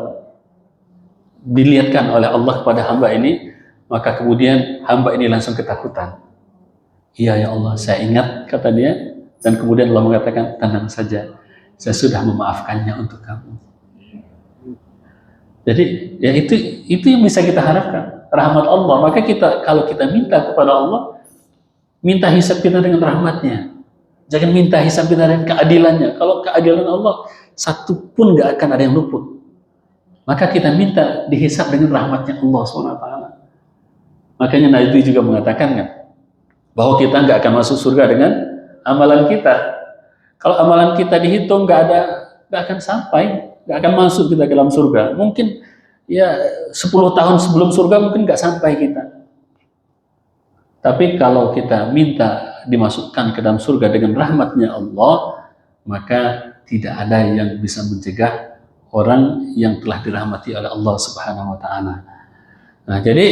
Speaker 1: Dilihatkan oleh Allah kepada hamba ini, maka kemudian hamba ini langsung ketakutan. Iya ya Allah, saya ingat, kata dia, dan kemudian Allah mengatakan, tenang saja, saya sudah memaafkannya untuk kamu. Jadi ya itu yang bisa kita harapkan, rahmat Allah. Maka kalau kita minta kepada Allah, minta hisab kita dengan rahmatnya. Jangan minta hisab kita dengan keadilannya. Kalau keadilan Allah, satu pun gak akan ada yang luput. Maka kita minta dihisab dengan rahmatnya Allah SWT. Makanya Nabi juga mengatakan kan, bahwa kita nggak akan masuk surga dengan amalan kita. Kalau amalan kita dihitung nggak akan sampai, nggak akan masuk kita ke dalam surga. Mungkin ya 10 tahun sebelum surga mungkin nggak sampai kita. Tapi kalau kita minta dimasukkan ke dalam surga dengan rahmatnya Allah, maka tidak ada yang bisa mencegah orang yang telah dirahmati oleh Allah Subhanahu wa Ta'ala. Nah, jadi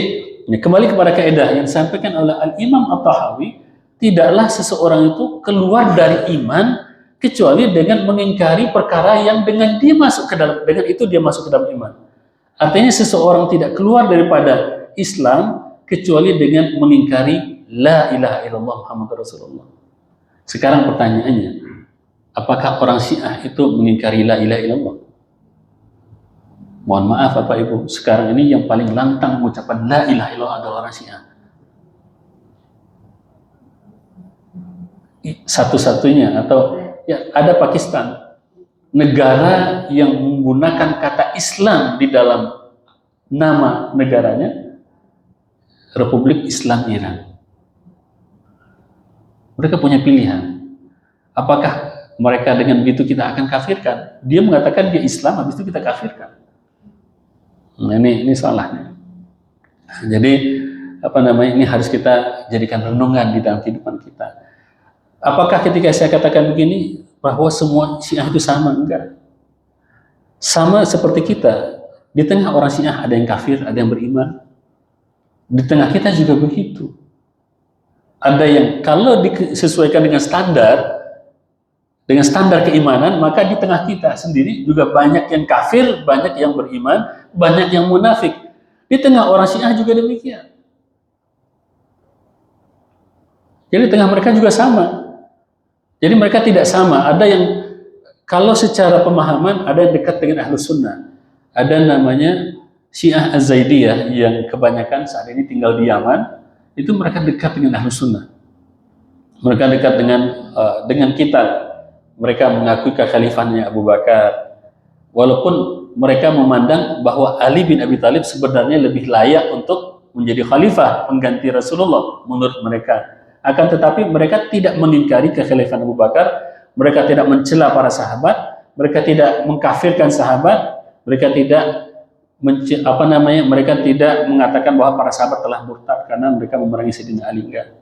Speaker 1: ini kembali kepada kaidah yang disampaikan oleh Al-Imam At-Tahawi, tidaklah seseorang itu keluar dari iman kecuali dengan mengingkari perkara yang dengan dia masuk ke dalam iman. Artinya seseorang tidak keluar daripada Islam kecuali dengan mengingkari la ilaha illallah Muhammadur Rasulullah. Sekarang pertanyaannya, apakah orang Syiah itu mengingkari la ilaha illallah? Mohon maaf Bapak Ibu, sekarang ini yang paling lantang mengucapkan la ilaha illallah adalah orang Syiah. Satu-satunya, atau ya ada Pakistan, negara yang menggunakan kata Islam di dalam nama negaranya, Republik Islam Iran. Mereka punya pilihan. Apakah mereka dengan begitu kita akan kafirkan? Dia mengatakan dia Islam, habis itu kita kafirkan. Nah, ini salahnya. Jadi ini harus kita jadikan renungan di dalam kehidupan kita. Apakah ketika saya katakan begini bahwa semua Syiah itu sama? Enggak. Sama seperti kita. Di tengah orang Syiah ada yang kafir, ada yang beriman. Di tengah kita juga begitu. Ada yang kalau disesuaikan dengan standar keimanan, maka di tengah kita sendiri juga banyak yang kafir, banyak yang beriman, banyak yang munafik. Di tengah orang Syiah juga demikian. Jadi tengah mereka juga sama. Jadi mereka tidak sama. Ada yang kalau secara pemahaman ada yang dekat dengan Ahlus Sunnah. Ada namanya Syiah Az-Zaidiyah yang kebanyakan saat ini tinggal di Yaman. Itu mereka dekat dengan Ahlus Sunnah. Mereka dekat dengan kita. Mereka mengakui kekhalifahannya Abu Bakar. Walaupun mereka memandang bahwa Ali bin Abi Thalib sebenarnya lebih layak untuk menjadi khalifah pengganti Rasulullah menurut mereka. Akan tetapi mereka tidak mengingkari kekhalifahan Abu Bakar, mereka tidak mencela para sahabat, mereka tidak mengkafirkan sahabat, mereka tidak mereka tidak mengatakan bahwa para sahabat telah murtad karena mereka memerangi Sayyidina Ali, enggak.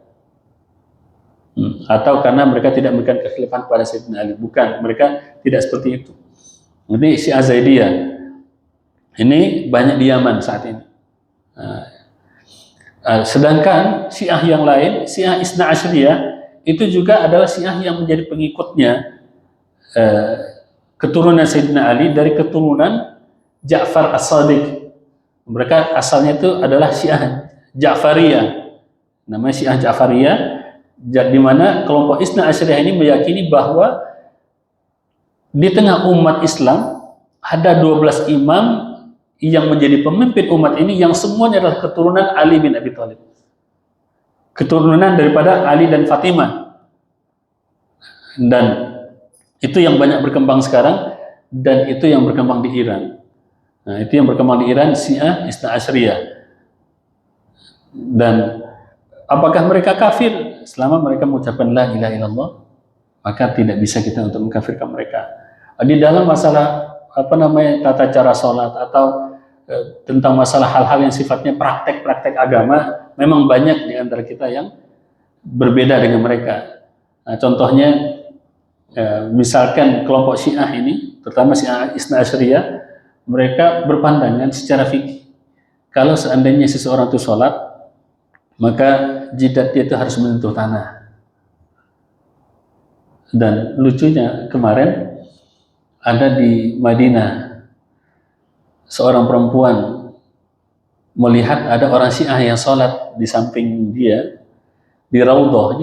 Speaker 1: Atau karena mereka tidak memberikan kekhalifahan kepada Sayyidina Ali, bukan, mereka tidak seperti itu. Jadi Syiah Zaidiyah ini banyak di Yaman saat ini. Sedangkan Syiah yang lain, Syiah Isna Asyriyah, itu juga adalah Syiah yang menjadi pengikutnya keturunan Sayyidina Ali dari keturunan Ja'far As-Sadiq. Mereka asalnya itu adalah Syiah Ja'fariyah. Namanya Syiah Ja'fariyah, di mana kelompok Isna Asyriyah ini meyakini bahwa di tengah umat Islam ada 12 imam yang menjadi pemimpin umat ini yang semuanya adalah keturunan Ali bin Abi Thalib. Keturunan daripada Ali dan Fatimah. Dan itu yang banyak berkembang sekarang, dan itu yang berkembang di Iran. Nah, itu yang berkembang di Iran, Syiah Isna Asyriyah. Dan apakah mereka kafir? Selama mereka mengucapkan la ilaha illallah, maka tidak bisa kita untuk mengkafirkan mereka. Di dalam masalah tata cara sholat atau tentang masalah hal-hal yang sifatnya praktek-praktek agama, memang banyak di antara kita yang berbeda dengan mereka. Nah, contohnya misalkan kelompok Syiah ini, terutama Syiah Isna Asyariyah, mereka berpandangan secara fikih kalau seandainya seseorang itu sholat, maka jidat dia itu harus menyentuh tanah. Dan lucunya kemarin ada di Madinah seorang perempuan melihat ada orang Syiah yang sholat di samping dia di Raudhah,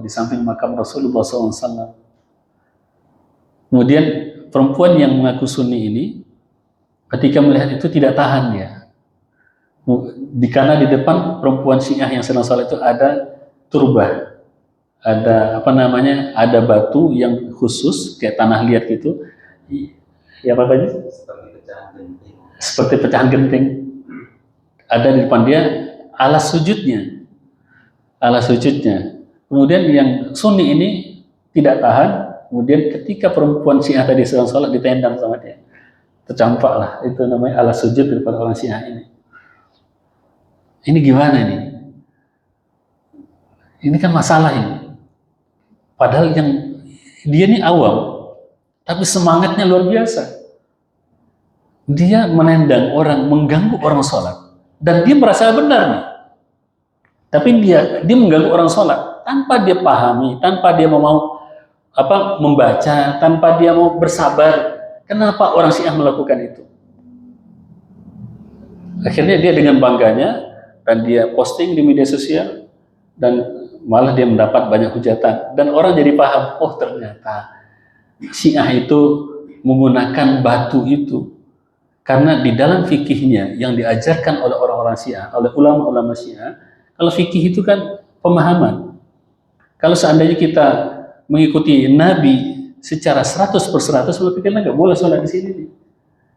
Speaker 1: di samping makam Rasulullah SAW. Kemudian perempuan yang mengaku Sunni ini ketika melihat itu tidak tahan dia. Karena di depan perempuan Syiah yang sedang sholat itu ada turbah, ada ada batu yang khusus kayak tanah liat gitu. Ya apa tadi? Seperti pecahan genting. Ada di depan dia alas sujudnya. Kemudian yang Sunni ini tidak tahan. Kemudian ketika perempuan Syiah tadi sedang sholat ditendang sama dia, tercampaklah, itu namanya alas sujud daripada orang Syiah ini. Ini gimana nih? Ini kan masalah ini. Padahal yang dia ini awam, tapi semangatnya luar biasa. Dia menendang orang, mengganggu orang sholat, dan dia merasa benar nih. Tapi dia mengganggu orang sholat tanpa dia pahami, tanpa dia mau membaca, tanpa dia mau bersabar. Kenapa orang Syiah melakukan itu? Akhirnya dia dengan bangganya dan dia posting di media sosial dan malah dia mendapat banyak hujatan dan orang jadi paham, oh ternyata Syiah itu menggunakan batu itu karena di dalam fikihnya yang diajarkan oleh orang-orang Syiah, oleh ulama-ulama Syiah, kalau fikih itu kan pemahaman. Kalau seandainya kita mengikuti Nabi secara 100%, berarti kita nggak boleh sholat di sini.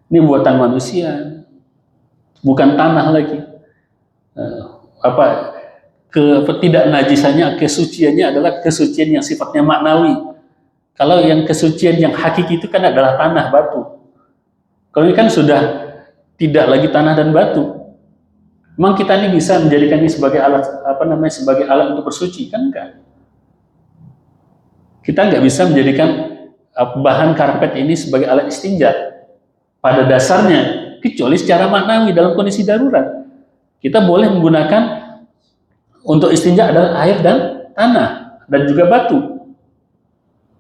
Speaker 1: Ini buatan manusia, bukan tanah lagi. Tidak najisannya, kesuciannya adalah kesucian yang sifatnya maknawi. Kalau yang kesucian yang hakiki itu kan adalah tanah, batu. Kalau ini kan sudah tidak lagi tanah dan batu. Memang kita ini bisa menjadikan ini sebagai alat sebagai alat untuk bersuci, kan enggak? Kita nggak bisa menjadikan bahan karpet ini sebagai alat istinja pada dasarnya, kecuali secara maknawi dalam kondisi darurat. Kita boleh menggunakan untuk istinja adalah air dan tanah dan juga batu.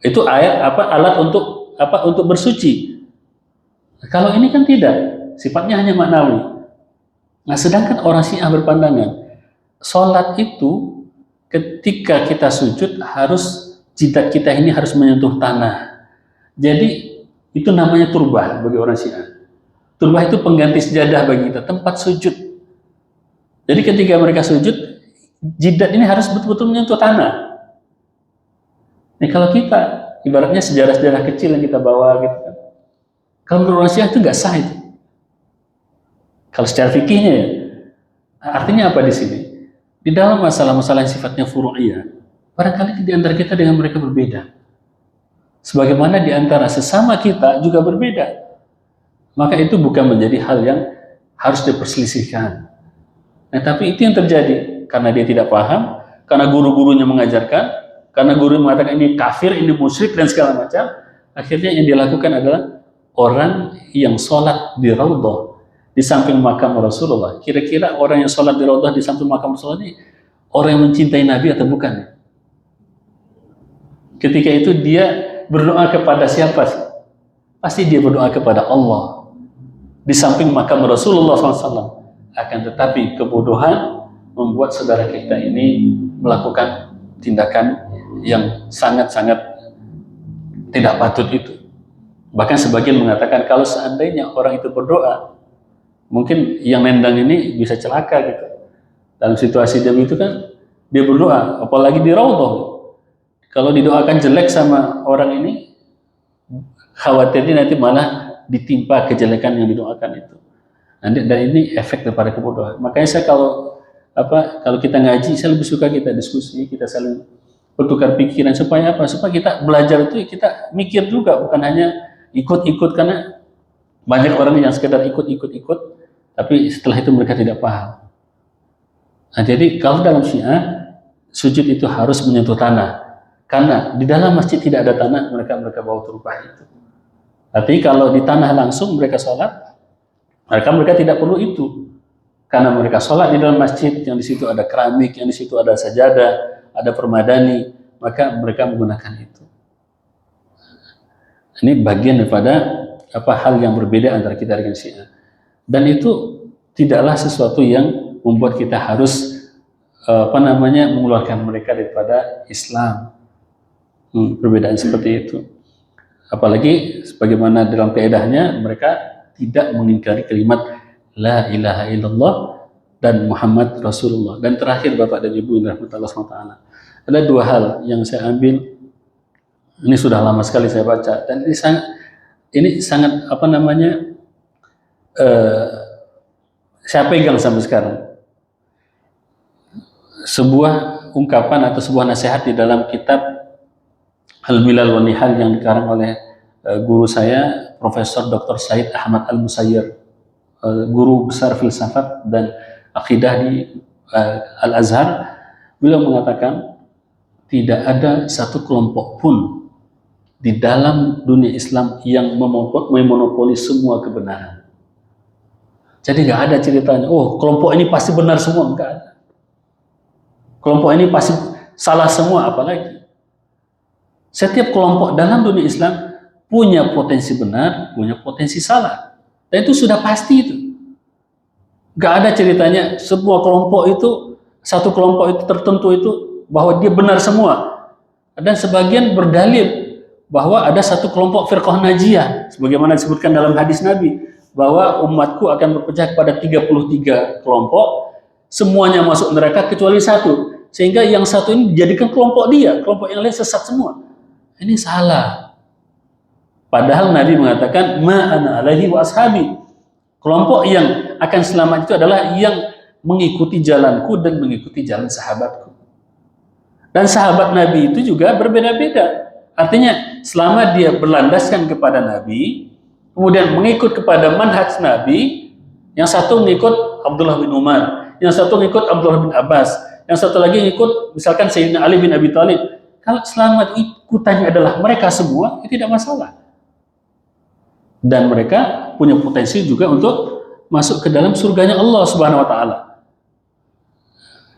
Speaker 1: Itu alat untuk bersuci. Kalau ini kan tidak, sifatnya hanya maknawi. Nah, sedangkan orang Syiah berpandangan sholat itu ketika kita sujud harus jidat kita ini harus menyentuh tanah. Jadi itu namanya turbah bagi orang Syiah. Turbah itu pengganti sejadah bagi kita, tempat sujud. Jadi ketika mereka sujud, jidat ini harus betul-betul menyentuh tanah. Nah, kalau kita ibaratnya sejarah-sejarah kecil yang kita bawa gitu kan. Kalau menurut orang Syiah itu nggak sah itu. Kalau secara fikihnya ya. Artinya apa di sini? Di dalam masalah-masalah yang sifatnya furu'iyah, barangkali di antara kita dengan mereka berbeda. Sebagaimana di antara sesama kita juga berbeda. Maka itu bukan menjadi hal yang harus diperselisihkan. Nah, tapi itu yang terjadi. Karena dia tidak paham, karena guru-gurunya mengajarkan, karena guru mengatakan ini kafir, ini musyrik, dan segala macam. Akhirnya yang dilakukan adalah orang yang sholat di Raudhah, di samping makam Rasulullah. Kira-kira orang yang sholat di Raudhah di samping makam Rasulullah ini, orang yang mencintai Nabi atau bukan? Ketika itu dia berdoa kepada siapa sih? Pasti dia berdoa kepada Allah di samping makam Rasulullah SAW. Akan tetapi kebodohan membuat saudara kita ini melakukan tindakan yang sangat-sangat tidak patut itu. Bahkan sebagian mengatakan kalau seandainya orang itu berdoa, mungkin yang nendang ini bisa celaka gitu. Dalam situasi dia itu kan dia berdoa, apalagi di Raudhah. Kalau didoakan jelek sama orang ini, khawatirnya nanti malah ditimpa kejelekan yang didoakan itu. Dan ini efek daripada kebodohan. Makanya saya kalau kita ngaji, saya lebih suka kita diskusi, kita saling bertukar pikiran supaya apa? Supaya kita belajar itu kita mikir juga, bukan hanya ikut-ikut, karena banyak orang yang sekedar ikut-ikut Tapi setelah itu mereka tidak paham. Nah, jadi kalau dalam Syiah, sujud itu harus menyentuh tanah. Karena di dalam masjid tidak ada tanah, mereka bawa turbah itu. Tapi kalau di tanah langsung mereka sholat, mereka tidak perlu itu. Karena mereka sholat di dalam masjid, yang di situ ada keramik, yang di situ ada sajadah, ada permadani, maka mereka menggunakan itu. Ini bagian daripada hal yang berbeda antara kita dengan Syiah. Dan itu tidaklah sesuatu yang membuat kita harus mengeluarkan mereka daripada Islam. Perbedaan seperti itu. Apalagi sebagaimana dalam kaedahnya mereka tidak mengingkari kalimat La ilaha illallah dan Muhammad Rasulullah. Dan terakhir Bapak dan Ibu rahmatullah SWT, ada dua hal yang saya ambil. Ini sudah lama sekali saya baca dan ini sangat saya pegang sampai sekarang. Sebuah ungkapan atau sebuah nasihat di dalam kitab Al-Milal wa Nihal yang dikarang oleh guru saya, Profesor Dr. Said Ahmad Al-Musayyir, guru besar filsafat dan akidah di Al-Azhar. Beliau mengatakan tidak ada satu kelompok pun di dalam dunia Islam yang memonopoli semua kebenaran. Jadi nggak ada ceritanya, oh kelompok ini pasti benar semua, nggak ada. Kelompok ini pasti salah semua, apalagi. Setiap kelompok dalam dunia Islam punya potensi benar, punya potensi salah. Dan itu sudah pasti itu. Nggak ada ceritanya sebuah kelompok itu, satu kelompok itu tertentu itu bahwa dia benar semua. Dan sebagian berdalil bahwa ada satu kelompok firqah najiyah, sebagaimana disebutkan dalam hadis Nabi, bahwa umatku akan berpecah kepada 33 kelompok, semuanya masuk neraka kecuali satu. Sehingga yang satu ini dijadikan kelompok dia, kelompok yang lain sesat semua. Ini salah. Padahal Nabi mengatakan, ma ana alaihi wa ashabi. Kelompok yang akan selamat itu adalah yang mengikuti jalanku dan mengikuti jalan sahabatku. Dan sahabat Nabi itu juga berbeda-beda. Artinya selama dia berlandaskan kepada Nabi, kemudian mengikut kepada manhaj Nabi, yang satu mengikut Abdullah bin Umar, yang satu mengikut Abdullah bin Abbas, yang satu lagi mengikut misalkan Sayyidina Ali bin Abi Thalib. Kalau selama ikutannya adalah mereka semua, itu tidak masalah. Dan mereka punya potensi juga untuk masuk ke dalam surganya Allah Subhanahu wa taala.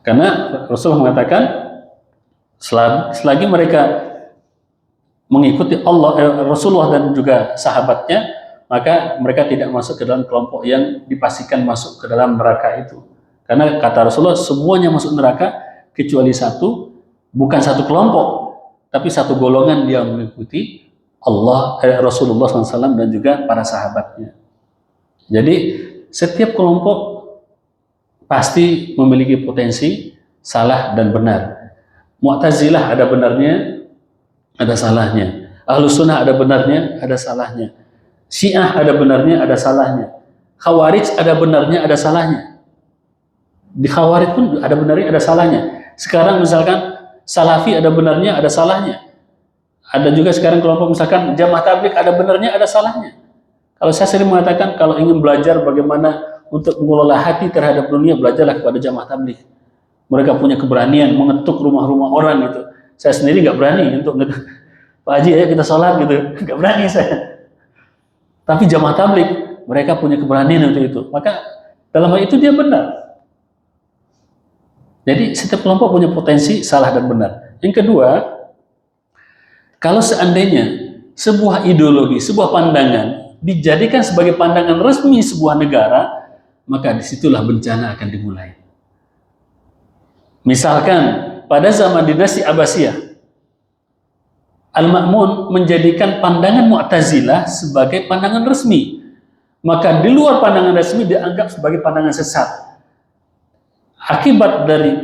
Speaker 1: Karena Rasulullah mengatakan selagi mereka mengikuti Rasulullah dan juga sahabatnya, maka mereka tidak masuk ke dalam kelompok yang dipastikan masuk ke dalam neraka itu. Karena kata Rasulullah, semuanya masuk neraka kecuali satu, bukan satu kelompok, tapi satu golongan yang mengikuti Rasulullah SAW dan juga para sahabatnya. Jadi setiap kelompok pasti memiliki potensi salah dan benar. Mu'tazilah ada benarnya, ada salahnya. Ahlus Sunnah ada benarnya, ada salahnya. Syiah ada benarnya, ada salahnya. Khawarij ada benarnya, ada salahnya. Di Khawarij pun ada benarnya, ada salahnya. Sekarang misalkan Salafi ada benarnya, ada salahnya. Ada juga sekarang kelompok misalkan Jamaah Tabligh ada benarnya, ada salahnya. Kalau saya sering mengatakan kalau ingin belajar bagaimana untuk mengelola hati terhadap dunia, belajarlah kepada Jamaah Tabligh. Mereka punya keberanian mengetuk rumah-rumah orang gitu. Saya sendiri nggak berani untuk Pak Haji, ayo kita sholat gitu, nggak berani saya. Tapi Jamaah Tabligh mereka punya keberanian untuk itu. Maka dalam hal itu dia benar. Jadi setiap kelompok punya potensi salah dan benar. Yang kedua, kalau seandainya sebuah ideologi, sebuah pandangan dijadikan sebagai pandangan resmi sebuah negara, maka disitulah bencana akan dimulai. Misalkan pada zaman dinasti Abbasiyah, Al-Ma'mun menjadikan pandangan Mu'tazilah sebagai pandangan resmi, maka di luar pandangan resmi dianggap sebagai pandangan sesat. Akibat dari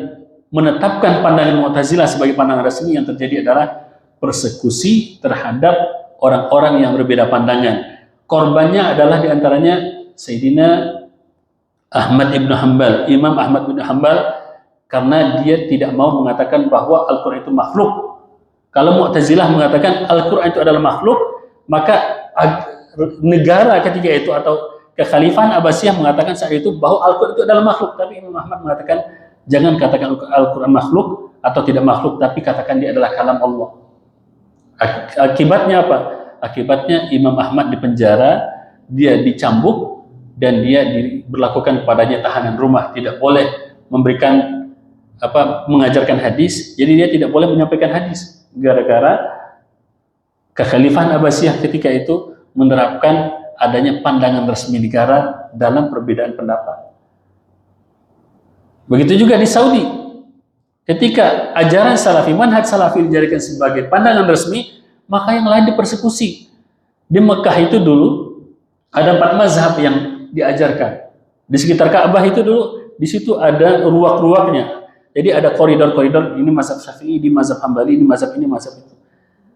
Speaker 1: menetapkan pandangan Mu'tazilah sebagai pandangan resmi, yang terjadi adalah persekusi terhadap orang-orang yang berbeda pandangan. Korbannya adalah diantaranya Sayyidina Ahmad ibn Hanbal, Imam Ahmad ibn Hanbal, karena dia tidak mau mengatakan bahwa Al-Quran itu makhluk. Kalau Mu'tazilah mengatakan Al-Quran itu adalah makhluk, maka negara ketika itu atau kekhalifahan Abbasiyah mengatakan saat itu bahwa Al-Quran itu adalah makhluk, tapi Imam Ahmad mengatakan jangan katakan Al-Quran makhluk atau tidak makhluk, tapi katakan dia adalah kalam Allah. Akibatnya apa? Akibatnya Imam Ahmad dipenjara, dia dicambuk, dan dia diberlakukan kepadanya tahanan rumah, tidak boleh memberikan mengajarkan hadis, jadi dia tidak boleh menyampaikan hadis gara-gara kekhalifahan Abbasiyah ketika itu menerapkan adanya pandangan resmi negara dalam perbedaan pendapat. Begitu juga di Saudi, ketika ajaran salafi, manhaj salafi dijadikan sebagai pandangan resmi, maka yang lain dipersekusi. Di Mekah itu dulu ada 4 mazhab yang diajarkan. Di sekitar Ka'bah itu dulu, di situ ada ruak-ruaknya. Jadi ada koridor-koridor, ini mazhab Syafi'i, ini mazhab Hambali, ini mazhab ini, mazhab itu.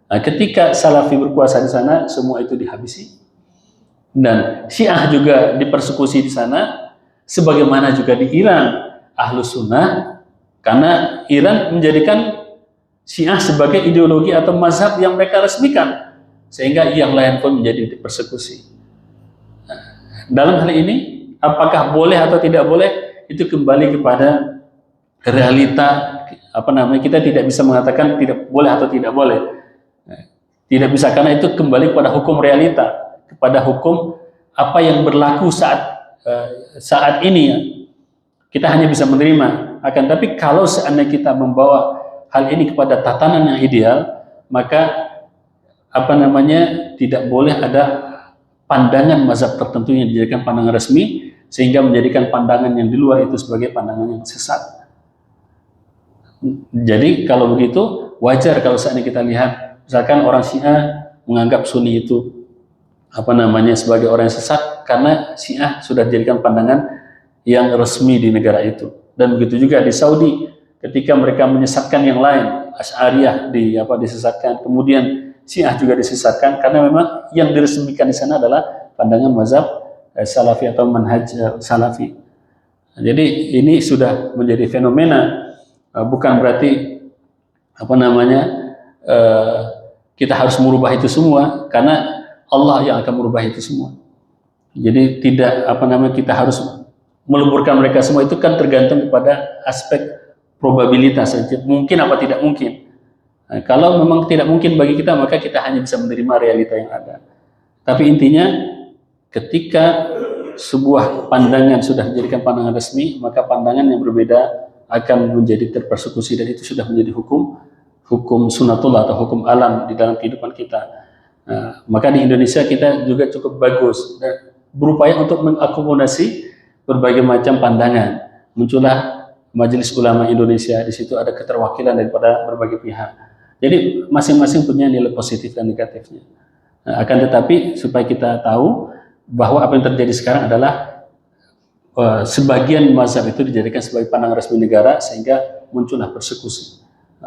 Speaker 1: Nah, ketika Salafi berkuasa di sana, semua itu dihabisi. Dan Syiah juga dipersekusi di sana, sebagaimana juga di Iran, Ahlus Sunnah, karena Iran menjadikan Syiah sebagai ideologi atau mazhab yang mereka resmikan, sehingga yang lain pun menjadi dipersekusi. Nah, dalam hal ini, apakah boleh atau tidak boleh, itu kembali kepada realita. Kita tidak bisa mengatakan tidak boleh atau tidak boleh. Tidak bisa, karena itu kembali kepada hukum realita, kepada hukum apa yang berlaku saat ini ya. Kita hanya bisa menerima. Akan tapi kalau seandainya kita membawa hal ini kepada tatanan yang ideal, maka tidak boleh ada pandangan mazhab tertentu yang dijadikan pandangan resmi, sehingga menjadikan pandangan yang di luar itu sebagai pandangan yang sesat. Jadi kalau begitu wajar kalau seandainya kita lihat misalkan orang Syiah menganggap Sunni itu sebagai orang yang sesat karena Syiah sudah dijadikan pandangan yang resmi di negara itu. Dan begitu juga di Saudi ketika mereka menyesatkan yang lain, Asy'ariyah disesatkan, kemudian Syiah juga disesatkan karena memang yang diresmikan di sana adalah pandangan mazhab Salafi atau manhaj Salafi. Jadi ini sudah menjadi fenomena. Bukan berarti kita harus merubah itu semua, karena Allah yang akan merubah itu semua. Jadi tidak kita harus meleburkan mereka semua, itu kan tergantung kepada aspek probabilitas saja, mungkin apa tidak mungkin. Nah, kalau memang tidak mungkin bagi kita, maka kita hanya bisa menerima realita yang ada. Tapi intinya ketika sebuah pandangan sudah menjadikan pandangan resmi, maka pandangan yang berbeda akan menjadi terpersekusi, dan itu sudah menjadi hukum sunatullah atau hukum alam di dalam kehidupan kita. Nah, maka di Indonesia kita juga cukup bagus dan berupaya untuk mengakomodasi berbagai macam pandangan. Muncullah Majelis Ulama Indonesia, di situ ada keterwakilan daripada berbagai pihak. Jadi masing-masing punya nilai positif dan negatifnya. Nah, akan tetapi supaya kita tahu bahwa apa yang terjadi sekarang adalah sebagian mazhab itu dijadikan sebagai pandangan resmi negara, sehingga muncullah persekusi.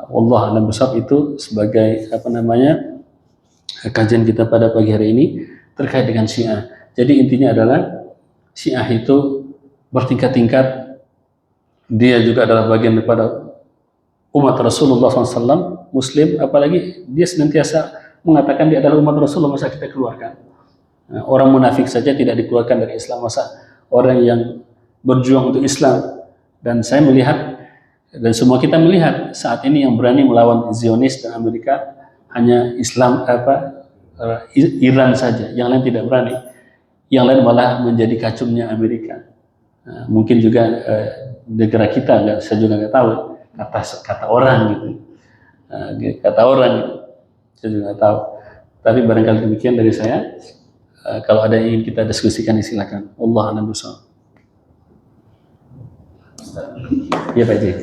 Speaker 1: Wallah a'lam bishawab. Itu sebagai kajian kita pada pagi hari ini terkait dengan Syiah. Jadi intinya adalah Syiah itu bertingkat-tingkat. Dia juga adalah bagian daripada umat Rasulullah SAW, Muslim, apalagi dia senantiasa mengatakan dia adalah umat Rasulullah, masa kita keluarkan. Nah, orang munafik saja tidak dikeluarkan dari Islam, masa orang yang berjuang untuk Islam. Dan saya melihat, dan semua kita melihat saat ini yang berani melawan Zionis dan Amerika hanya Islam Iran saja, yang lain tidak berani. Yang lain malah menjadi kacungnya Amerika. Nah, mungkin juga negara kita, saya juga nggak tahu, kata orang gitu. Kata orang gitu. Saya juga nggak tahu. Tapi barangkali demikian dari saya. Kalau ada yang ingin kita diskusikan, silakan. Allah a'lam bishawab. Ya Pak Ji.